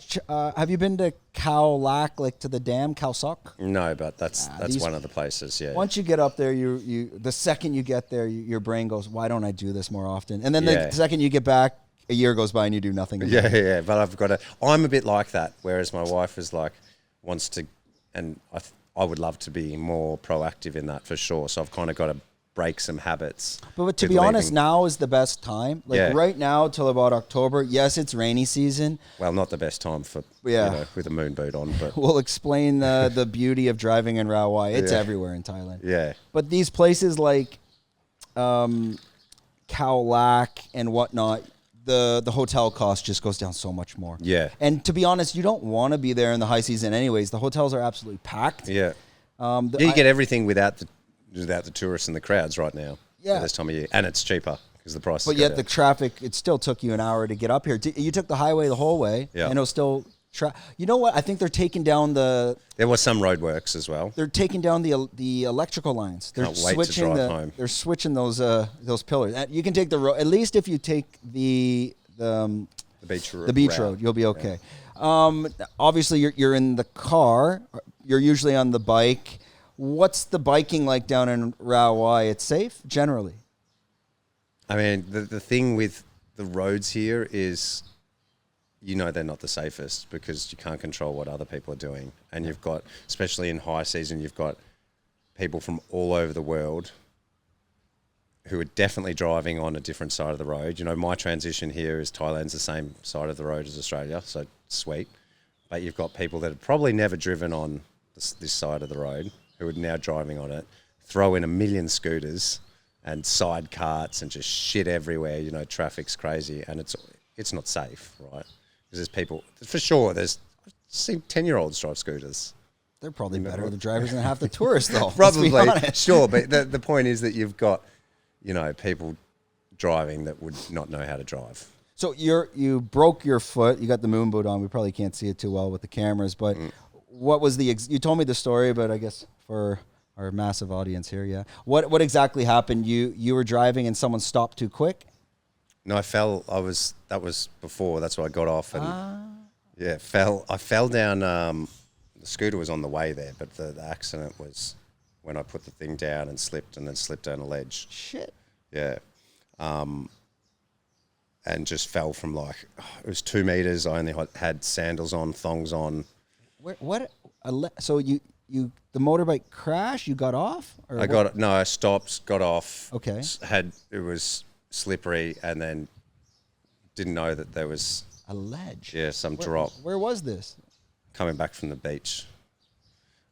Have you been to Khao Lak, like to the dam, Khao Sok? No, but that's one of the places. Yeah. Once you get up there, the second you get there, your brain goes, why don't I do this more often? And then the second you get back, a year goes by and you do nothing. Yeah. But I'm a bit like that. Whereas my wife is like, wants to, and I would love to be more proactive in that for sure. So I've kind of got to break some habits. But to be honest, now is the best time. Like right now till about October. Yes, it's rainy season. Well, not the best time for with a moon boot on. But we'll explain the beauty of driving in Rawai. It's everywhere in Thailand. Yeah. But these places like Khao Lak and whatnot, the hotel cost just goes down so much more. Yeah. And to be honest, you don't want to be there in the high season anyways. The hotels are absolutely packed. Yeah. You get everything without the tourists and the crowds right now. Yeah. This time of year. And it's cheaper because the price. But yet the traffic, it still took you an hour to get up here. You took the highway the whole way. Yeah. And it was still... You know what? I think they're taking down There was some road works as well. They're taking down the electrical lines. They're switching home. They're switching those pillars. You can take the road. At least if you take the beach road. The beach road, you'll be okay. Yeah. Obviously, you're in the car. You're usually on the bike. What's the biking like down in Rawai? It's safe generally. I mean, the thing with the roads here is, they're not the safest because you can't control what other people are doing. And you've got, especially in high season, you've got people from all over the world who are definitely driving on a different side of the road. My transition here is Thailand's the same side of the road as Australia, so sweet. But you've got people that have probably never driven on this side of the road who are now driving on it, throw in a million scooters and side carts and just shit everywhere. Traffic's crazy and it's not safe, right? Because there's people, for sure, I've seen 10-year-olds drive scooters. They're probably better the drivers than half the tourists, though. Probably, sure. But the point is that you've got, people driving that would not know how to drive. So you broke your foot. You got the moon boot on. We probably can't see it too well with the cameras. But what was you told me the story, but I guess for our massive audience here, yeah. What exactly happened? You were driving and someone stopped too quick? No, I fell. That was before. That's why I got off and fell. I fell down. The scooter was on the way there, but the accident was when I put the thing down and slipped down a ledge. Shit. Yeah. And just fell from it was 2 meters. I only had sandals on, thongs on. So you the motorbike crashed? You got off? Or I stopped, got off. Okay. It was slippery and then didn't know that there was a ledge. Yeah, some drop. Where was this? Coming back from the beach.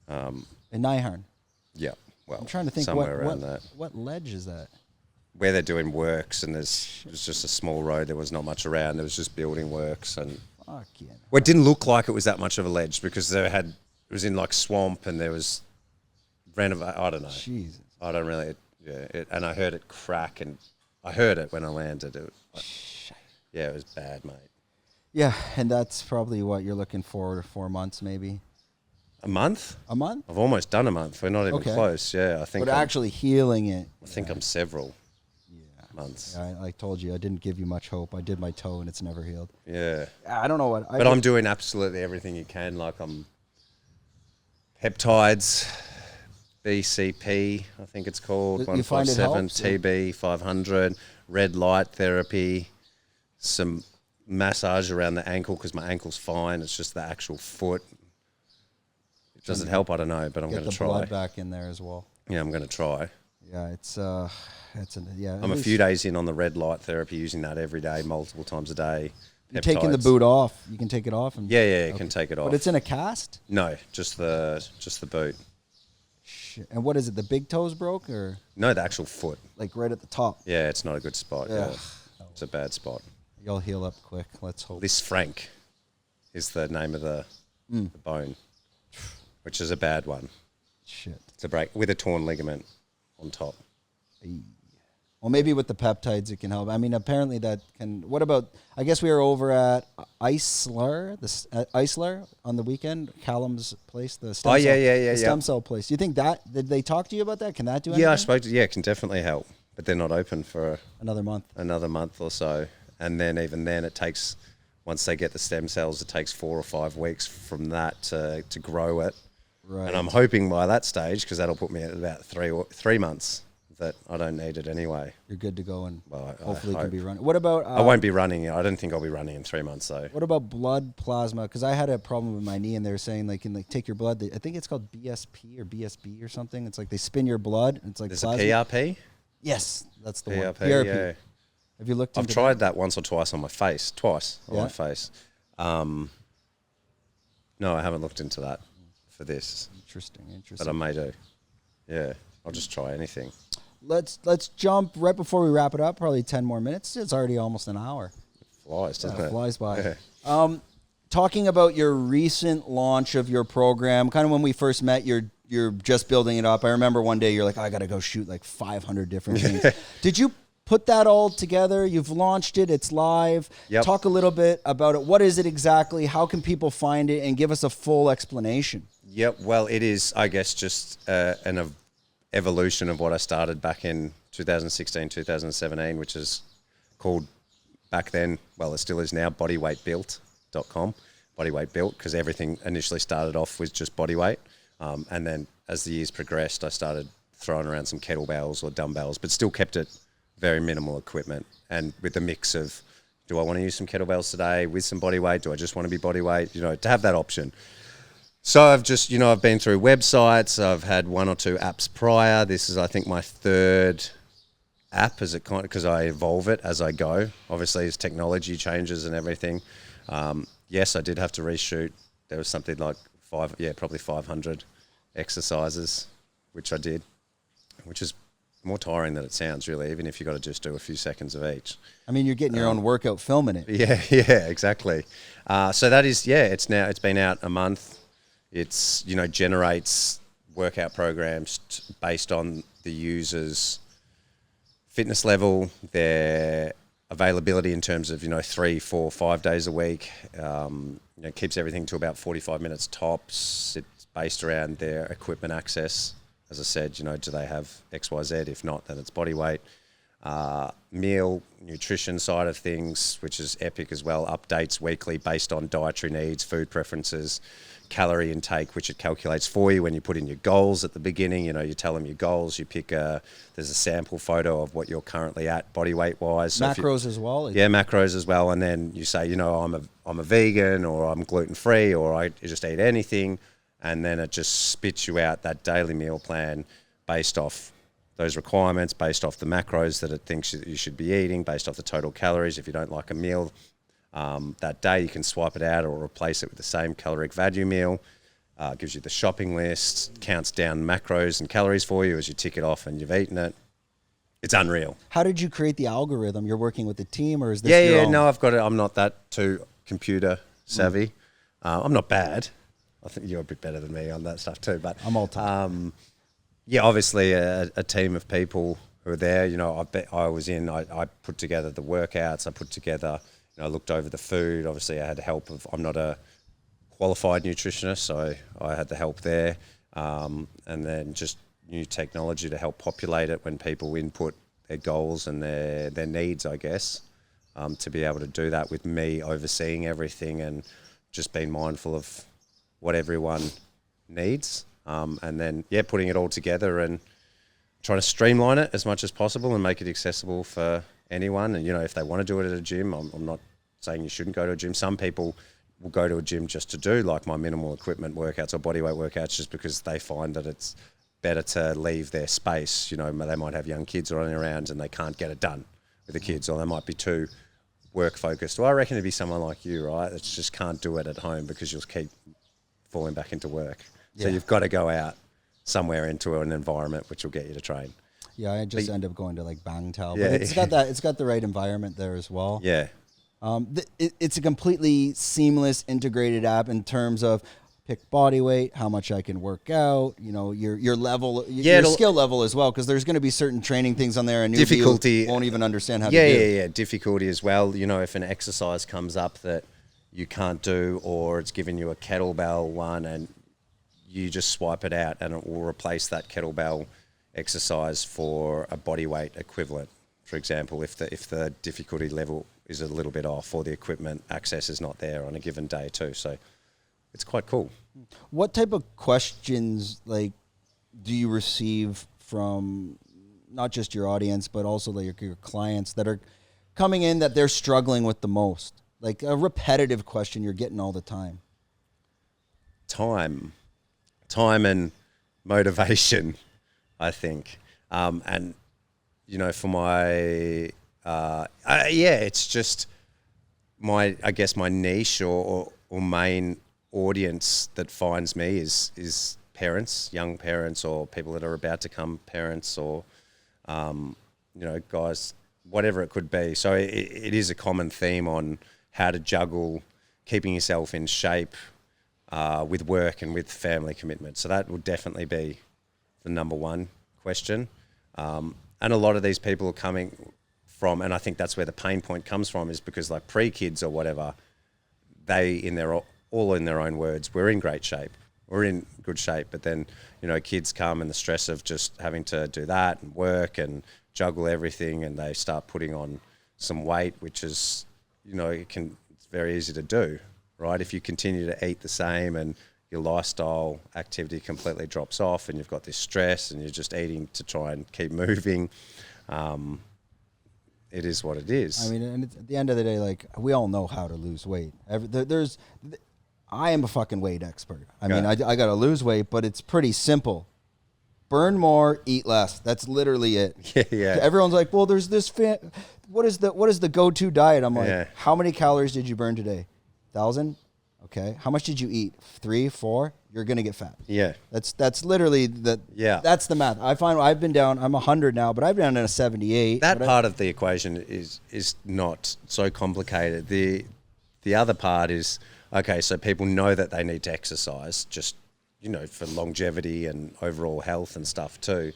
In Naiharn. Yeah. Well, I'm trying to think somewhere around that. What ledge is that? Where they're doing works and it was just a small road. There was not much around. There was just building works and fuck yeah. Well, it didn't look like it was that much of a ledge because it was in swamp and there was I don't know. Jesus. I don't really. Yeah. And I heard it crack and I heard it when I landed. It was bad, mate. Yeah, and that's probably what you're looking for 4 months, maybe. A month? A month? I've almost done a month. We're not even close. Yeah, I think. But actually healing it. I think I'm several months. Yeah, I told you I didn't give you much hope. I did my toe and it's never healed. Yeah. I don't know what. But I'm doing absolutely everything you can. I'm peptides. BCP, I think it's called, 157, TB, 500, red light therapy, some massage around the ankle because my ankle's fine. It's just the actual foot. Does it help? I don't know, but I'm going to try. Get the blood back in there as well. Yeah, I'm going to try. Yeah, I'm a few days in on the red light therapy, using that every day, multiple times a day. You're taking the boot off. You can take it off. You can take it off. But it's in a cast? No, just the boot. Shit. And what is it? The big toes broke, or no? The actual foot, right at the top. Yeah, it's not a good spot. Yeah. It's a bad spot. You'll heal up quick. Let's hope. Lis Frank is the name of the bone, which is a bad one. Shit. It's a break with a torn ligament on top. Well, maybe with the peptides it can help. I mean, apparently that can. What about? I guess we were over at Isler on the weekend. Callum's place, the stem stem cell place. Do you think that did they talk to you about that? Can that do anything? Yeah, I spoke to. Yeah, it can definitely help, but they're not open for another month or so, and then even then it takes. Once they get the stem cells, it takes 4 or 5 weeks from that to grow it. Right. And I'm hoping by that stage, because that'll put me at about 3 months, that I don't need it anyway. You're good to go, and hopefully you can be running. What about... I won't be running. I don't think I'll be running in 3 months, though. What about blood plasma? Because I had a problem with my knee, and they were saying, take your blood. I think it's called BSP or BSB or something. It's like they spin your blood. It's like there's plasma. a PRP? Yes, that's the one. PRP, yeah. Have you looked into I've tried that once or twice on my face. My face. No, I haven't looked into that for this. Interesting. But I may do. Yeah, I'll just try anything. Let's jump right before we wrap it up. Probably 10 more minutes. It's already almost an hour. It flies, doesn't it? It flies by. Yeah. Talking about your recent launch of your program, kind of when we first met, you're just building it up. I remember one day you're like, I got to go shoot like 500 different things. Did you put that all together? You've launched it. It's live. Yep. Talk a little bit about it. What is it exactly? How can people find it? And give us a full explanation. Yep. Well, it is, I guess, just an evolution of what I started back in 2016, 2017, which is called back then, well, it still is now, bodyweightbuilt.com. Bodyweight Built, because everything initially started off with just body weight. And then as the years progressed, I started throwing around some kettlebells or dumbbells, but still kept it very minimal equipment, and with a mix of, do I want to use some kettlebells today with some body weight? Do I just want to be body weight? To have that option. So I've just, I've been through websites. I've had 1 or 2 apps prior. This is, I think, my 3rd app, because I evolve it as I go. Obviously, as technology changes and everything. Yes, I did have to reshoot. There was something like probably 500 exercises, which I did, which is more tiring than it sounds, really, even if you've got to just do a few seconds of each. I mean, you're getting your own workout filming it. Yeah, exactly. So that is, it's been out a month. It's, generates workout programs based on the user's fitness level, their availability in terms of, 3, 4, 5 days a week. Keeps everything to about 45 minutes tops. It's based around their equipment access. As I said, do they have X, Y, Z? If not, then it's body weight. Meal, nutrition side of things, which is epic as well. Updates weekly based on dietary needs, food preferences, calorie intake, which it calculates for you when you put in your goals at the beginning. You tell them your goals. You pick there's a sample photo of what you're currently at body weight wise. So macros as well. Yeah, macros as well. And then you say, I'm a vegan, or I'm gluten free, or I just eat anything. And then it just spits you out that daily meal plan based off those requirements, based off the macros that it thinks you should be eating, based off the total calories. If you don't like a meal that day, you can swipe it out or replace it with the same caloric value meal. Gives you the shopping list, counts down macros and calories for you as you tick it off and you've eaten it. It's unreal. How did you create the algorithm? You're working with the team, or is this your own? No, I've got it. I'm not that too computer savvy. I'm not bad. I think you're a bit better than me on that stuff too, but I'm all time. Obviously a team of people who are there. I put together the workouts. I put together, I looked over the food. Obviously, I had the help of. I'm not a qualified nutritionist, so I had the help there, and then just new technology to help populate it when people input their goals and their needs, I guess, to be able to do that with me overseeing everything and just being mindful of what everyone needs, and then putting it all together and trying to streamline it as much as possible and make it accessible for anyone. And if they want to do it at a gym, I'm not saying you shouldn't go to a gym. Some people will go to a gym just to do like my minimal equipment workouts or bodyweight workouts, just because they find that it's better to leave their space. They might have young kids running around and they can't get it done with the kids, or they might be too work focused. Well, I reckon it'd be someone like you, right, that just can't do it at home because you'll keep falling back into work. So you've got to go out somewhere into an environment which will get you to train. Yeah, I just end up going to like Bang Tao, but it's got the right environment there as well. Yeah. It's a completely seamless, integrated app in terms of pick body weight, how much I can work out, your level, your skill level as well, because there's going to be certain training things on there and difficulty won't even understand how to do. Yeah, difficulty as well. If an exercise comes up that you can't do, or it's giving you a kettlebell one and you just swipe it out and it will replace that kettlebell exercise for a body weight equivalent. For example, if the difficulty level is a little bit off or the equipment access is not there on a given day too. So it's quite cool. What type of questions do you receive from not just your audience, but also your clients that are coming in that they're struggling with the most? Like a repetitive question you're getting all the time. Time and motivation, I think. And, for my, it's just my niche or main audience that finds me is parents, young parents, or people that are about to become parents, or guys, whatever it could be. So it is a common theme on how to juggle keeping yourself in shape with work and with family commitment. So that would definitely be the number one question. And a lot of these people are coming from, and I think that's where the pain point comes from, is because like pre-kids or whatever, they all in their own words, we're in great shape. We're in good shape. But then, kids come and the stress of just having to do that and work and juggle everything, and they start putting on some weight, which is, it's very easy to do, right? If you continue to eat the same and your lifestyle activity completely drops off and you've got this stress and you're just eating to try and keep moving, it is what it is. I mean, and at the end of the day, we all know how to lose weight. I am a fucking weight expert. I mean, I got to lose weight, but it's pretty simple. Burn more, eat less. That's literally it. Yeah. Everyone's like, well, there's this what is the go-to diet? I'm like, how many calories did you burn today? 1,000? Okay. How much did you eat? 3, 4? You're going to get fat. Yeah. That's literally that's the math. I find I've been down, I'm 100 now, but I've been down to 78. That part of the equation is not so complicated. The other part is, okay, so people know that they need to exercise just, for longevity and overall health and stuff too.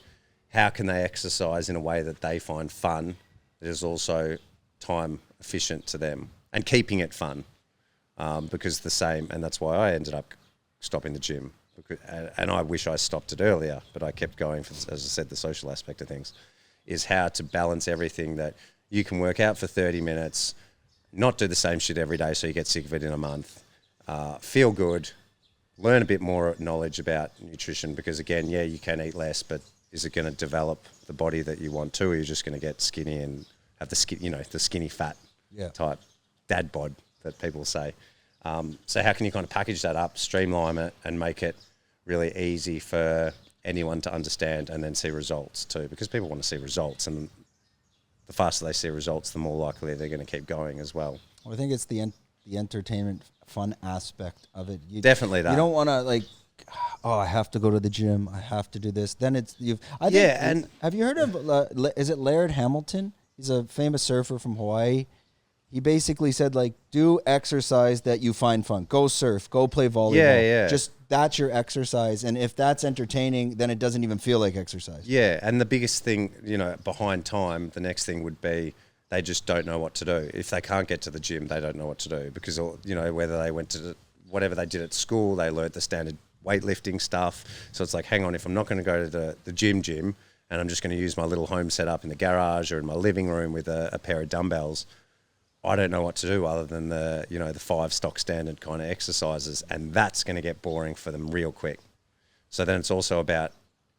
How can they exercise in a way that they find fun, that is also time efficient to them, and keeping it fun? Because and that's why I ended up stopping the gym. And I wish I stopped it earlier, but I kept going for, as I said, the social aspect of things, is how to balance everything, that you can work out for 30 minutes, not do the same shit every day so you get sick of it in a month, feel good, learn a bit more knowledge about nutrition, because again, you can eat less, but is it going to develop the body that you want to, or are you just going to get skinny and have the skinny fat type dad bod that people say? So how can you kind of package that up, streamline it, and make it really easy for anyone to understand and then see results too? Because people want to see results, and the faster they see results, the more likely they're going to keep going as well. Well, I think it's the entertainment, fun aspect of it. Definitely that. You don't want to I have to go to the gym, I have to do this. Then it's and have you heard of is it Laird Hamilton? He's a famous surfer from Hawaii. He basically said, do exercise that you find fun. Go surf, go play volleyball. Yeah. Just that's your exercise. And if that's entertaining, then it doesn't even feel like exercise. Yeah, and the biggest thing, behind time, the next thing would be they just don't know what to do. If they can't get to the gym, they don't know what to do, because, whether they went to whatever they did at school, they learned the standard weightlifting stuff. So it's like, hang on, if I'm not going to go to the gym, and I'm just going to use my little home setup in the garage or in my living room with a pair of dumbbells, I don't know what to do other than the 5 stock standard kind of exercises, and that's going to get boring for them real quick. So then it's also about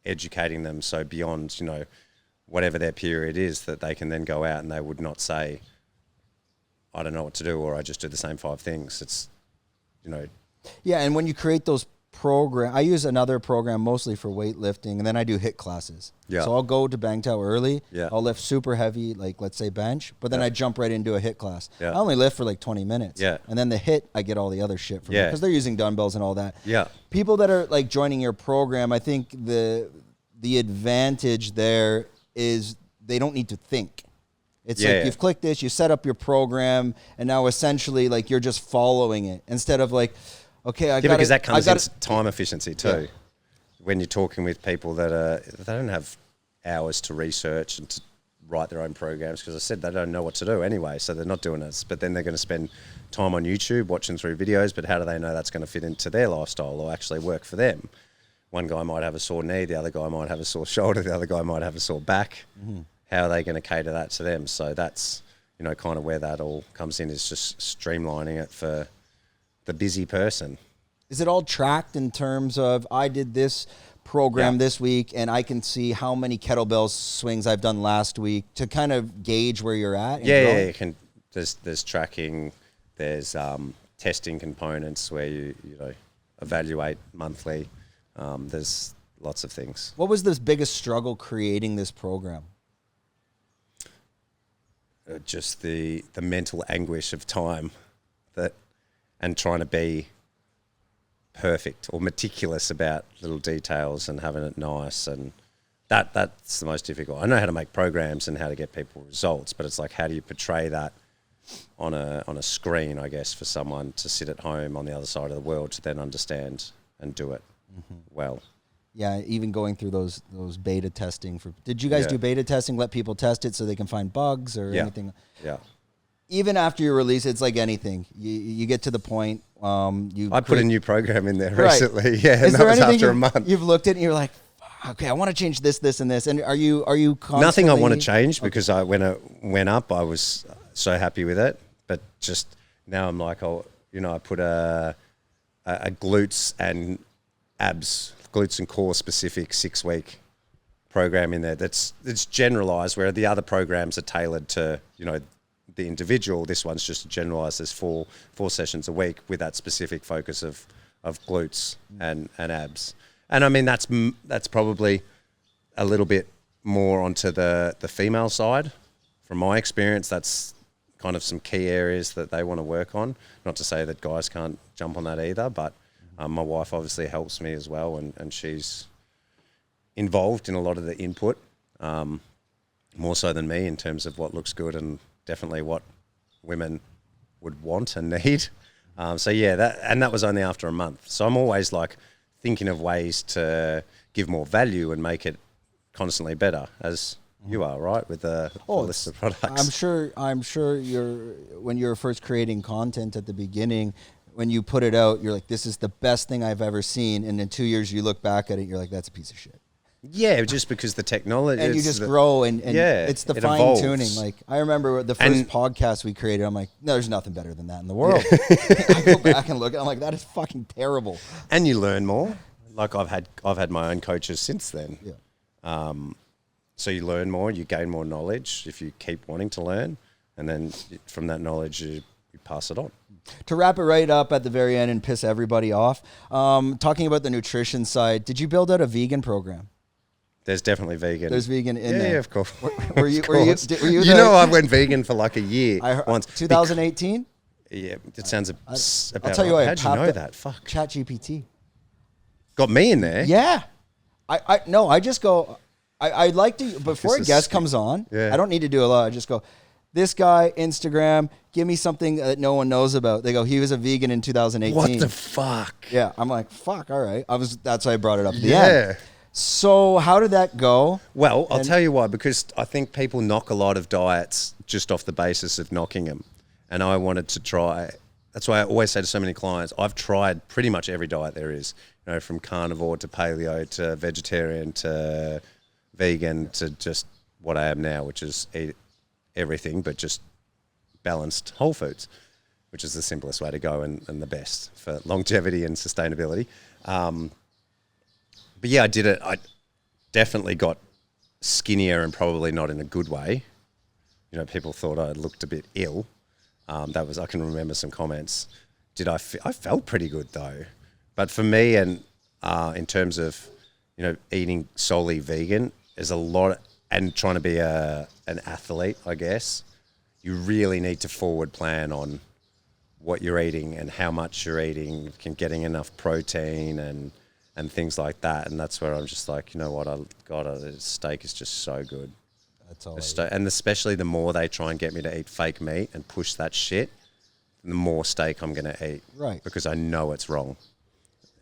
educating them, so beyond, whatever their period is, that they can then go out and they would not say, I don't know what to do, or I just do the same 5 things. It's, Yeah, and when you create those I use another program mostly for weightlifting, and then I do HIIT classes. Yeah. So I'll go to Bangtao early. Yeah. I'll lift super heavy, let's say bench, but then I jump right into a HIIT class. Yeah. I only lift for 20 minutes. Yeah. And then the HIIT, I get all the other shit from it, because they're using dumbbells and all that. Yeah. People that are joining your program, I think the advantage there is they don't need to think. It's like you've clicked this, you set up your program, and now essentially like you're just following it instead of like, okay, because that comes into time efficiency too. Yeah. When you're talking with people that they don't have hours to research and to write their own programs, because I said they don't know what to do anyway, so they're not doing it. But then they're going to spend time on YouTube watching through videos, but how do they know that's going to fit into their lifestyle or actually work for them? One guy might have a sore knee, the other guy might have a sore shoulder, the other guy might have a sore back. Mm-hmm. How are they going to cater that to them? So that's, kind of where that all comes in, is just streamlining it for the busy person. Is it all tracked in terms of, I did this program this week and I can see how many kettlebell swings I've done last week to kind of gauge where you're at? Yeah, you can. There's tracking, there's testing components where you evaluate monthly. There's lots of things. What was the biggest struggle creating this program? Just the mental anguish of time and trying to be perfect or meticulous about little details and having it nice, and that's the most difficult. I know how to make programs and how to get people results, but it's like, how do you portray that on a screen, I guess, for someone to sit at home on the other side of the world to then understand and do it well. Yeah, even going through those beta testing did you guys do beta testing, let people test it so they can find bugs or anything? Yeah. Even after you release it, it's like anything. You get to the point, I put a new program in there recently. Yeah, and that was after a month. You've looked at it and you're like, okay, I want to change this, and this. And are you constantly... Nothing I want to change, because when it went up, I was so happy with it. But just now I'm like, I put a glutes and abs, glutes and core specific 6-week program in there that's generalized, where the other programs are tailored to, the individual. This one's just generalized. There's four sessions a week with that specific focus of glutes and abs. And I mean, that's probably a little bit more onto the female side. From my experience, that's kind of some key areas that they want to work on. Not to say that guys can't jump on that either, but my wife obviously helps me as well, and she's involved in a lot of the input, more so than me, in terms of what looks good and definitely what women would want and need. That was only after a month. So I'm always like thinking of ways to give more value and make it constantly better, as you are, right, with the list of products. I'm sure when you're first creating content at the beginning, when you put it out, you're like, this is the best thing I've ever seen. And in 2 years, you look back at it, you're like, that's a piece of shit. Yeah, just because the technology... And you just grow, and it's the fine-tuning. Like, I remember the first podcast we created, I'm like, no, there's nothing better than that in the world. I go back and look, I'm like, that is fucking terrible. And you learn more. Like, I've had my own coaches since then. Yeah. So you learn more, you gain more knowledge if you keep wanting to learn. And then from that knowledge, you pass it on. To wrap it right up at the very end and piss everybody off, talking about the nutrition side, did you build out a vegan program? There's definitely vegan. There's vegan in there. Yeah, of course. Were you I went vegan for like a year once. 2018? Yeah, it sounds about... I'll tell you what. How'd you know that? Fuck. ChatGPT. Got me in there? Yeah. I just go... I'd like to... Before a guest comes on, I don't need to do a lot. I just go... This guy, Instagram, give me something that no one knows about. They go, he was a vegan in 2018. What the fuck? Yeah, I'm like, fuck, all right. That's why I brought it up at the end. So how did that go? Well, I'll tell you why, because I think people knock a lot of diets just off the basis of knocking them. And I wanted to try, that's why I always say to so many clients, I've tried pretty much every diet there is, from carnivore to paleo to vegetarian to vegan to just what I am now, which is eat everything but just balanced whole foods, which is the simplest way to go and the best for longevity and sustainability. But yeah, I did it. I definitely got skinnier, and probably not in a good way. People thought I looked a bit ill. I can remember some comments. I felt pretty good though. But for me, and in terms of, eating solely vegan, is a lot, and trying to be an athlete, I guess, you really need to forward plan on what you're eating and how much you're eating, getting enough protein and things like that. And that's where I'm just like, you know what, the steak is just so good. That's all. And especially the more they try and get me to eat fake meat and push that shit, the more steak I'm going to eat. Right. Because I know it's wrong.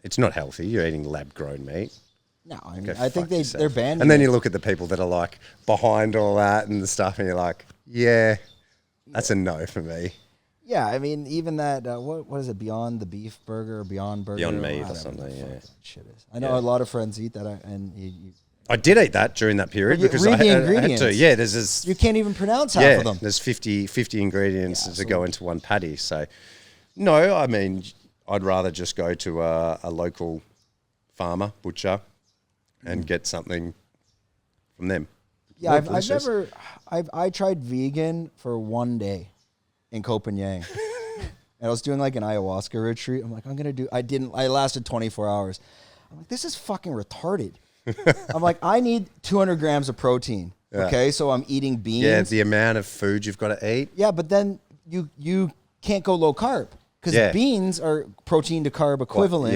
It's not healthy. You're eating lab-grown meat. No, I mean, I think they're banned. And then you look at the people that are like behind all that and the stuff, and you're like, yeah, that's a no for me. Yeah, I mean, even that, what is it, Beyond the Beef Burger or Beyond Burger? Beyond Meat or something, yeah. Shit is. I know a lot of friends eat that, and I did eat that during that period because I had to. Yeah, there's this. You can't even pronounce half of them. There's 50 ingredients to go into one patty. So, no, I mean, I'd rather just go to a local farmer, butcher, and get something from them. Yeah, I tried vegan for one day in Copenhagen. And I was doing like an ayahuasca retreat. I'm like, I lasted 24 hours. I'm like, this is fucking retarded. I'm like, I need 200 grams of protein. Yeah. Okay, so I'm eating beans. Yeah, the amount of food you've got to eat. Yeah, but then you can't go low carb. Because beans are protein to carb equivalent.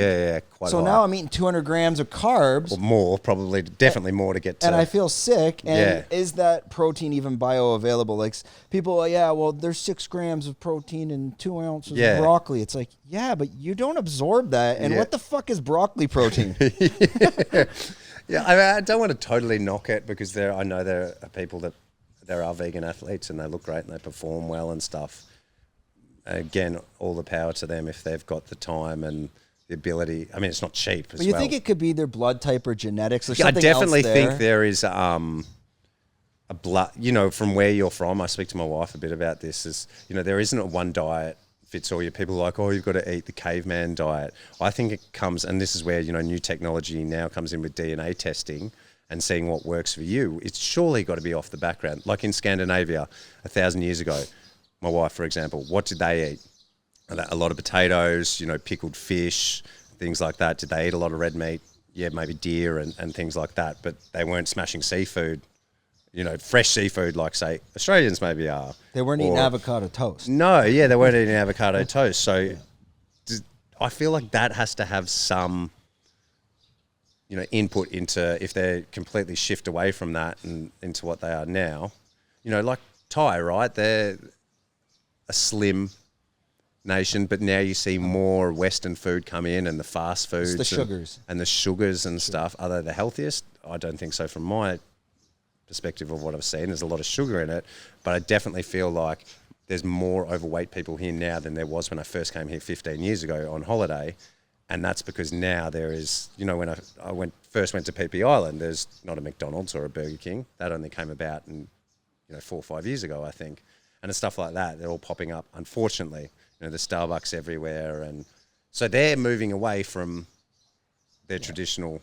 Quite so now I'm eating 200 grams of carbs. Or more, probably, definitely more to get to. And I feel sick. And is that protein even bioavailable? Like people, well, there's 6 grams of protein and 2 ounces of broccoli. It's like, yeah, but you don't absorb that. And what the fuck is broccoli protein? Yeah, I don't want to totally knock it because I know there are people there are vegan athletes and they look great and they perform well and stuff. Again, all the power to them if they've got the time and the ability. I mean, it's not cheap as well. But you think it could be their blood type or genetics or I something definitely else there? think there is a blood, from where you're from. I speak to my wife a bit about this. There isn't a one diet fits all. People are like, oh, you've got to eat the caveman diet. I think it comes, and this is where, new technology now comes in with DNA testing and seeing what works for you. It's surely got to be off the background. Like in Scandinavia 1,000 years ago, my wife, for example, what did they eat? A lot of potatoes, pickled fish, things like that. Did they eat a lot of red meat? Yeah, maybe deer and things like that. But they weren't smashing seafood, fresh seafood like, say, Australians maybe are. They weren't eating avocado toast. No, they weren't eating avocado toast. So I feel like that has to have some, input into if they completely shift away from that and into what they are now. Like Thai, right? They're a slim nation, but now you see more Western food come in and the fast foods. It's the sugars. And the sugars and stuff. Are they the healthiest? I don't think so from my perspective of what I've seen. There's a lot of sugar in it, but I definitely feel like there's more overweight people here now than there was when I first came here 15 years ago on holiday. And that's because now there is, when I first went to PP Island, there's not a McDonald's or a Burger King. That only came about in, 4 or 5 years ago, I think. And it's stuff like that. They're all popping up, unfortunately. The Starbucks everywhere. And so they're moving away from their traditional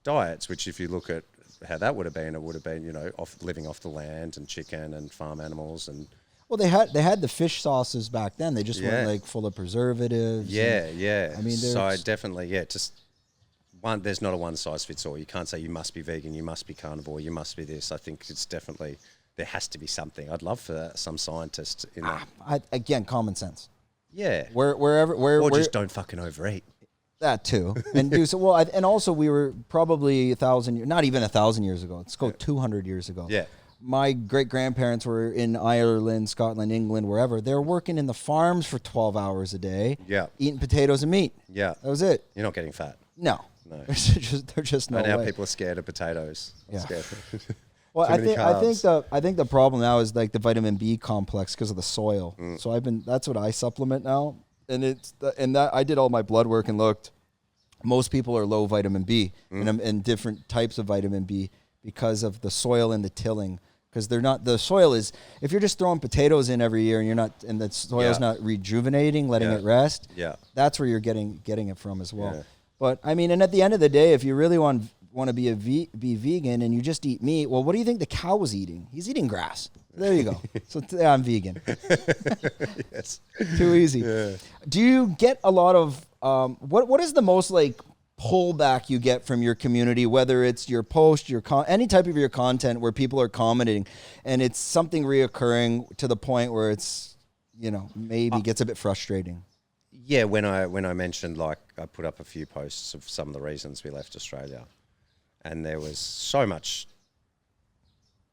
diets, which if you look at how that would have been, it would have been, living off the land and chicken and farm animals. And well, they had the fish sauces back then. They just weren't like full of preservatives. Yeah. I mean, so I definitely, just one, there's not a one size fits all. You can't say you must be vegan, you must be carnivore, you must be this. I think it's definitely, there has to be something. I'd love for some scientist in that. Again, common sense. Yeah. Or just don't fucking overeat. That too. And do so well. And also we were probably 1,000, not even 1,000 years ago. Let's go 200 years ago. Yeah. My great grandparents were in Ireland, Scotland, England, wherever. They were working in the farms for 12 hours a day. Yeah. Eating potatoes and meat. Yeah. That was it. You're not getting fat. No. They're just no way. And now people are scared of potatoes. Yeah. Well, I think the problem now is like the vitamin B complex because of the soil. So that's what I supplement now, and I did all my blood work and looked. Most people are low vitamin B and different types of vitamin B because of the soil and the tilling. Because the soil is, if you're just throwing potatoes in every year and the soil's not rejuvenating, letting it rest. Yeah, that's where you're getting it from as well. Yeah. But I mean, and at the end of the day, if you really want to be vegan and you just eat meat, well, what do you think the cow was eating? He's eating grass. There you go. So today I'm vegan. Yes. Too easy. Yeah. Do you get a lot of what is the most like pullback you get from your community, whether it's your post, any type of your content where people are commenting and it's something reoccurring to the point where it's, maybe gets a bit frustrating? Yeah, when I mentioned, like, I put up a few posts of some of the reasons we left Australia, and there was so much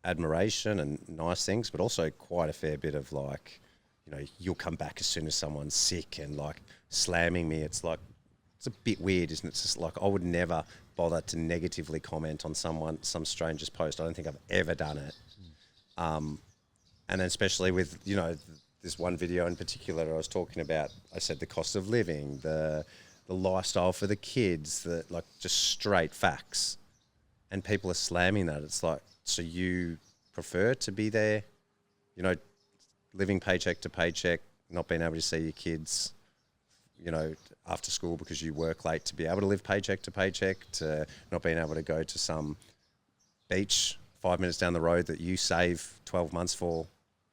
admiration and nice things, but also quite a fair bit of like, you know, you'll come back as soon as someone's sick and like slamming me. It's like, it's a bit weird, isn't it? It's just like, I would never bother to negatively comment on some stranger's post. I don't think I've ever done it. And then especially with, you know, this one video in particular I was talking about, I said the cost of living, the lifestyle for the kids, the like just straight facts. And people are slamming that. It's like, so you prefer to be there, you know, living paycheck to paycheck, not being able to see your kids, you know, after school because you work late, to be able to live paycheck to paycheck, to not being able to go to some beach 5 minutes down the road that you save 12 months for,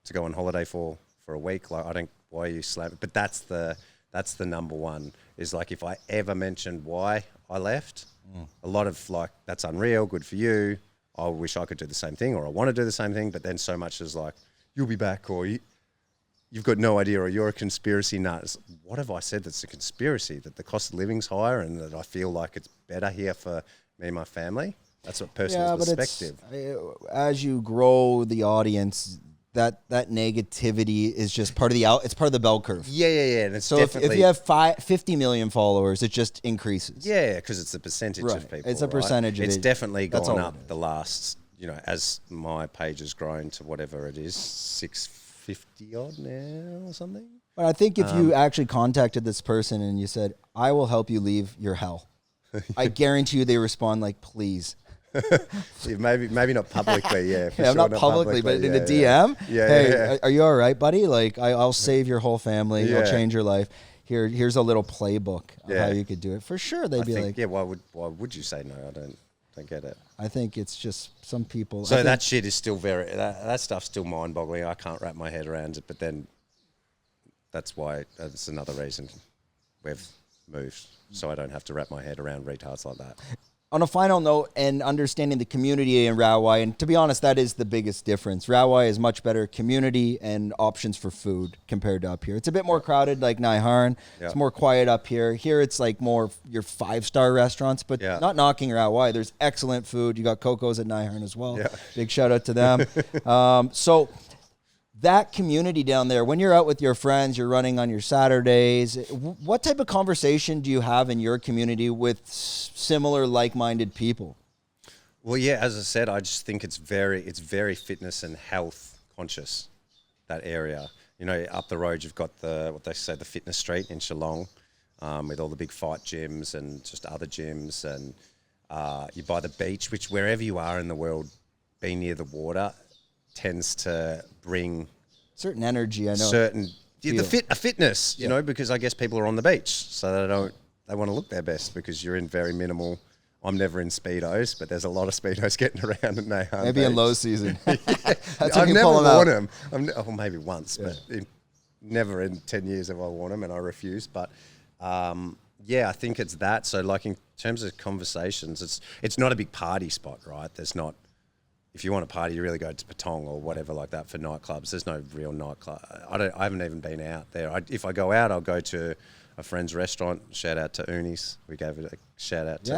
to go on holiday for a week. Like, I don't, why are you slamming? But that's the number one, is like, if I ever mentioned why I left, a lot of like, that's unreal, good for you, I wish I could do the same thing, or I want to do the same thing, but then so much is like, you'll be back, or you've got no idea, or you're a conspiracy nut. What have I said that's a conspiracy? That the cost of living's higher and that I feel like it's better here for me and my family? That's a personal perspective. As you grow the audience, that negativity is just part of it's part of the bell curve. Yeah. And it's so if you have 50 million followers, it just increases. Yeah, because it's a percentage of people. It's a percentage of it. It's definitely gone up the last, you know, as my page has grown to whatever it is, 650 odd now or something. But I think if you actually contacted this person and you said, I will help you leave your hell, I guarantee you they respond like, please. Yeah, maybe not publicly, yeah. Yeah, not publicly, but in a DM. Yeah. Hey, are you all right, buddy? Like, I'll save your whole family. I'll change your life. Here's a little playbook of how you could do it. For sure, they'd be like, yeah. Why would you say no? I don't get it. I think it's just some people. So that shit is still that stuff's still mind-boggling. I can't wrap my head around it. But then that's why that's another reason we've moved, so I don't have to wrap my head around retards like that. On a final note, and understanding the community in Rawai, and to be honest, that is the biggest difference. Rawai is much better community and options for food compared to up here. It's a bit more crowded, like Naiharn. Yeah. It's more quiet up here. Here, it's like more your 5-star restaurants, but not knocking Rawai. There's excellent food. You got Coco's at Naiharn as well. Yeah. Big shout out to them. So that community down there, when you're out with your friends, you're running on your Saturdays, what type of conversation do you have in your community with similar like-minded people? Well, yeah, as I said, I just think it's very fitness and health conscious, that area. You know, up the road you've got what they say, the fitness street in Shillong, with all the big fight gyms and just other gyms, and you buy the beach, which wherever you are in the world, being near the water tends to bring certain energy. I know a fitness, you know, because I guess people are on the beach, so they want to look their best because you're in very minimal. I'm never in Speedos, but there's a lot of Speedos getting around at Naiharn. Maybe in low season. I've never worn them. Maybe once, but never in 10 years have I worn them, and I refuse. But I think it's that. So like in terms of conversations, it's not a big party spot, right? There's not. If you want to party, you really go to Patong or whatever like that for nightclubs. There's no real nightclub. I haven't even been out there. If I go out, I'll go to a friend's restaurant. Shout out to Unis. We gave it a shout out to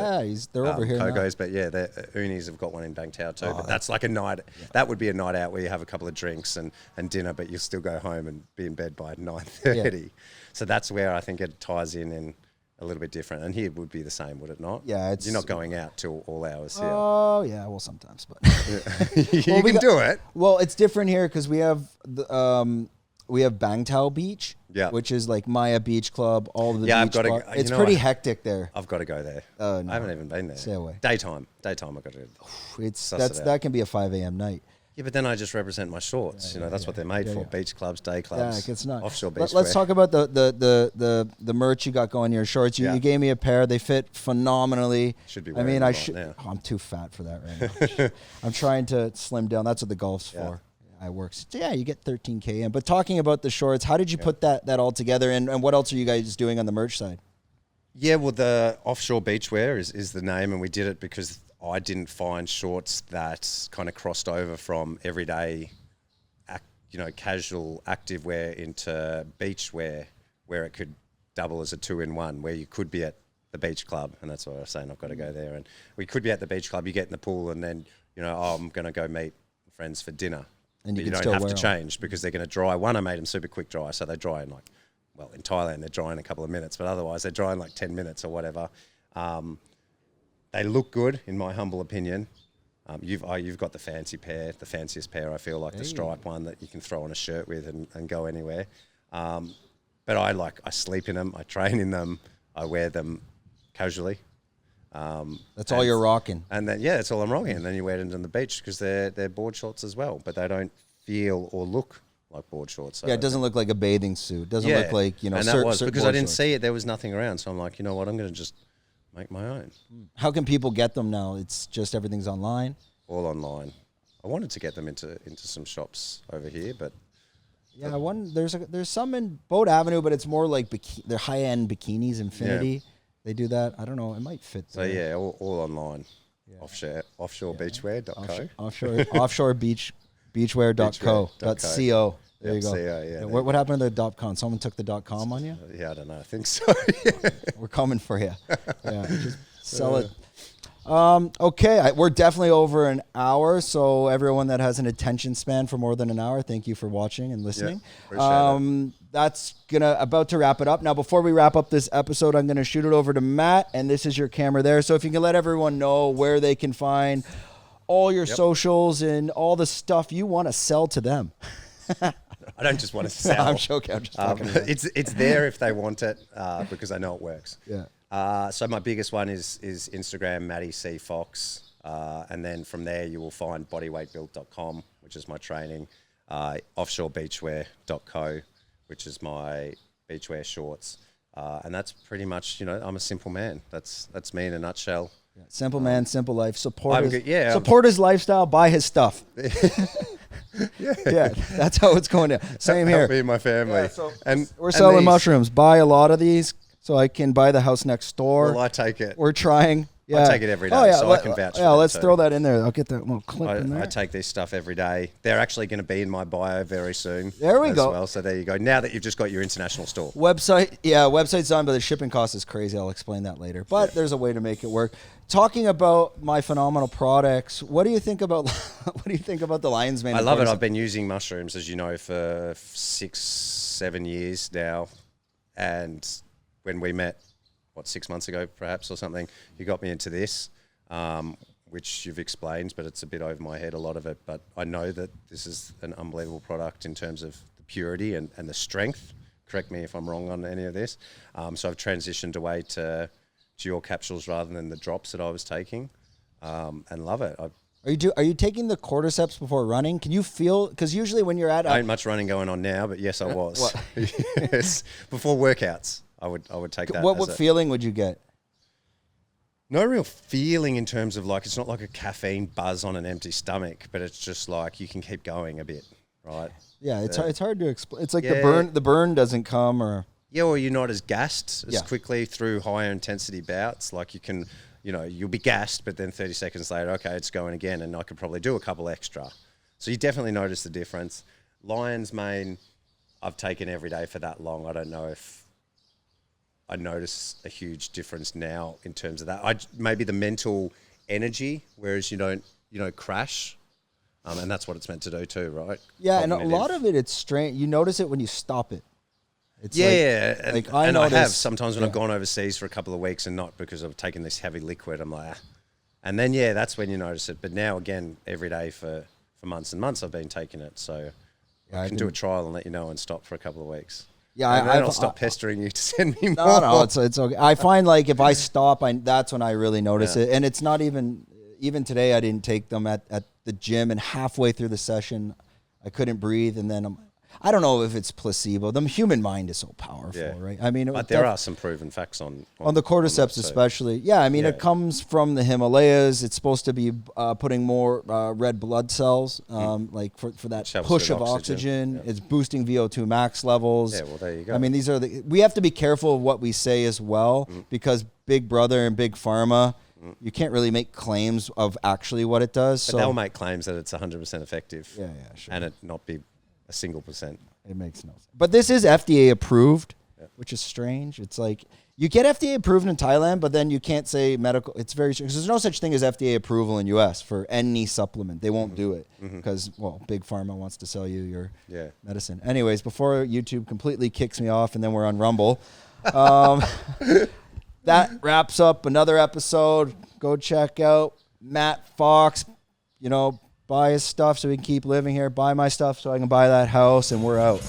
they're over here Coco's, now. But Unis have got one in Bangtao too. But that's like a night. Yeah. That would be a night out where you have a couple of drinks and dinner, but you'll still go home and be in bed by 9:30. Yeah. So that's where I think it ties in a little bit different, and here would be the same, would it not? Yeah, you're not going out till all hours here. Oh yeah, well sometimes, but you can do it. Well, it's different here because we have Bangtao Beach, which is like Maya Beach Club. All of the beach it's pretty hectic there. I've got to go there. No. I haven't even been there. Stay away. Daytime. I've got to. That can be a 5 a.m. night. Yeah, but then I just represent my shorts. That's what they're made for. Beach clubs, day clubs, it's not. Offshore beach. Let's talk about the merch you got going. Your shorts. You gave me a pair. They fit phenomenally. Should be. I'm too fat for that right now. I'm trying to slim down. That's what the golf's for. I work. So you get 13K in. But talking about the shorts, how did you put that all together? And what else are you guys doing on the merch side? Yeah, well, the offshore beachwear is the name, and we did it because I didn't find shorts that kind of crossed over from everyday, casual active wear into beach wear, where it could double as a 2-in-1, where you could be at the beach club, and that's what I was saying, I've got to go there. And we could be at the beach club, you get in the pool, and then, I'm going to go meet friends for dinner. And you don't have to change because they're going to dry. One, I made them super quick dry, so they dry in like, well, in Thailand they're dry in a couple of minutes, but otherwise they're dry in like 10 minutes or whatever. They look good, in my humble opinion. You've got the fancy pair, the fanciest pair. I feel like the stripe one that you can throw on a shirt with and go anywhere. But I sleep in them, I train in them, I wear them casually. That's all you're rocking. And then, yeah, that's all I'm rocking. And then you wear them on the beach because they're board shorts as well, but they don't feel or look like board shorts. So yeah, it doesn't look like a bathing suit. It doesn't look like, And that was because I didn't see it. There was nothing around. So I'm like, you know what? I'm going to just make my own. How can people get them now? It's just everything's online? All online. I wanted to get them into some shops over here, but... Yeah, there's some in Boat Avenue, but it's more like they're high-end bikinis, Infinity. Yeah. They do that. I don't know. It might fit. So yeah, all online. Yeah. Offshorebeachwear.co. Offshore beachwear.co. There you go. Yeah, what happened to the .com? Someone took the .com on you? Yeah, I don't know. I think so. We're coming for you. Yeah, just sell it. Okay, we're definitely over an hour, so everyone that has an attention span for more than an hour, thank you for watching and listening. Yeah, appreciate it. That's about to wrap it up. Now, before we wrap up this episode, I'm gonna shoot it over to Matt, and this is your camera there. So if you can let everyone know where they can find all your socials and all the stuff you want to sell to them. I don't just want to sell. I'm joking. I'm just talking. It's there if they want it because I know it works. Yeah. So my biggest one is Instagram, Matty C Fox, and then from there you will find bodyweightbuilt.com, which is my training, offshorebeachwear.co, which is my beachwear shorts, and that's pretty much, I'm a simple man. That's me in a nutshell. Yeah. Simple man, simple life. Support support his lifestyle, buy his stuff. Yeah, that's how it's going down. Same here. Me and my family. Yeah, and we're selling mushrooms. Buy a lot of these so I can buy the house next door. Well, I take it. We're trying. Yeah. I take it every day, so I can vouch for it. Yeah, let's throw that in there. I'll get that little clip in there. I take this stuff every day. They're actually going to be in my bio very soon. There we go. Well, so there you go. Now that you've just got your international store. Website's on, but the shipping cost is crazy. I'll explain that later. But there's a way to make it work. Talking about my phenomenal products, what do you think about the Lion's Mane? I love it. I've been using mushrooms, as you know, for 6-7 years now, and when we met, 6 months ago perhaps or something, you got me into this, which you've explained, but it's a bit over my head, a lot of it. But I know that this is an unbelievable product in terms of the purity and the strength. Correct me if I'm wrong on any of this. So I've transitioned away to your capsules rather than the drops that I was taking, and love it. Are you taking the cordyceps before running? Can you feel, because usually when you're at ain't much running going on now, but yes, I was. Yes, before workouts. I would take that. What feeling would you get? No real feeling in terms of it's not like a caffeine buzz on an empty stomach, but it's just like you can keep going a bit, right? Yeah, it's hard to explain. It's like the burn doesn't come, or or you're not as gassed as quickly through higher intensity bouts. Like you can, you'll be gassed, but then 30 seconds later, okay, it's going again, and I could probably do a couple extra. So you definitely notice the difference. Lion's Mane, I've taken every day for that long. I don't know if I notice a huge difference now in terms of that. Maybe the mental energy, whereas you don't crash, and that's what it's meant to do too, right? Yeah, cognitive. And a lot of it's strange. You notice it when you stop it. It's I have sometimes when I've gone overseas for a couple of weeks and not because I've taken this heavy liquid, I'm like, and then that's when you notice it. But now again, every day for months and months I've been taking it, so I can do a trial and let you know and stop for a couple of weeks. Yeah, I'll stop pestering you to send me more. No, it's okay. I find if I stop, that's when I really notice it. And it's not even today. I didn't take them at the gym, and halfway through the session, I couldn't breathe, and then I don't know if it's placebo. The human mind is so powerful, right? I mean, but there are some proven facts on the cordyceps, especially. Yeah, I mean, it comes from the Himalayas. It's supposed to be putting more red blood cells, for that push of oxygen. Yeah. It's boosting VO2 max levels. Yeah, well, there you go. I mean, we have to be careful of what we say as well, because Big Brother and Big Pharma, you can't really make claims of actually what it does. But they'll make claims that it's 100% effective. Yeah, sure. And it not be a single %. It makes no sense. But this is FDA approved, which is strange. It's You get FDA approved in Thailand, but then you can't say medical. It's very strict. There's no such thing as FDA approval in US for any supplement. They won't do it because, well, Big Pharma wants to sell you your medicine. Anyways, before YouTube completely kicks me off and then we're on Rumble, that wraps up another episode. Go check out Matt Fox. Buy his stuff so we can keep living here. Buy my stuff so I can buy that house, and we're out.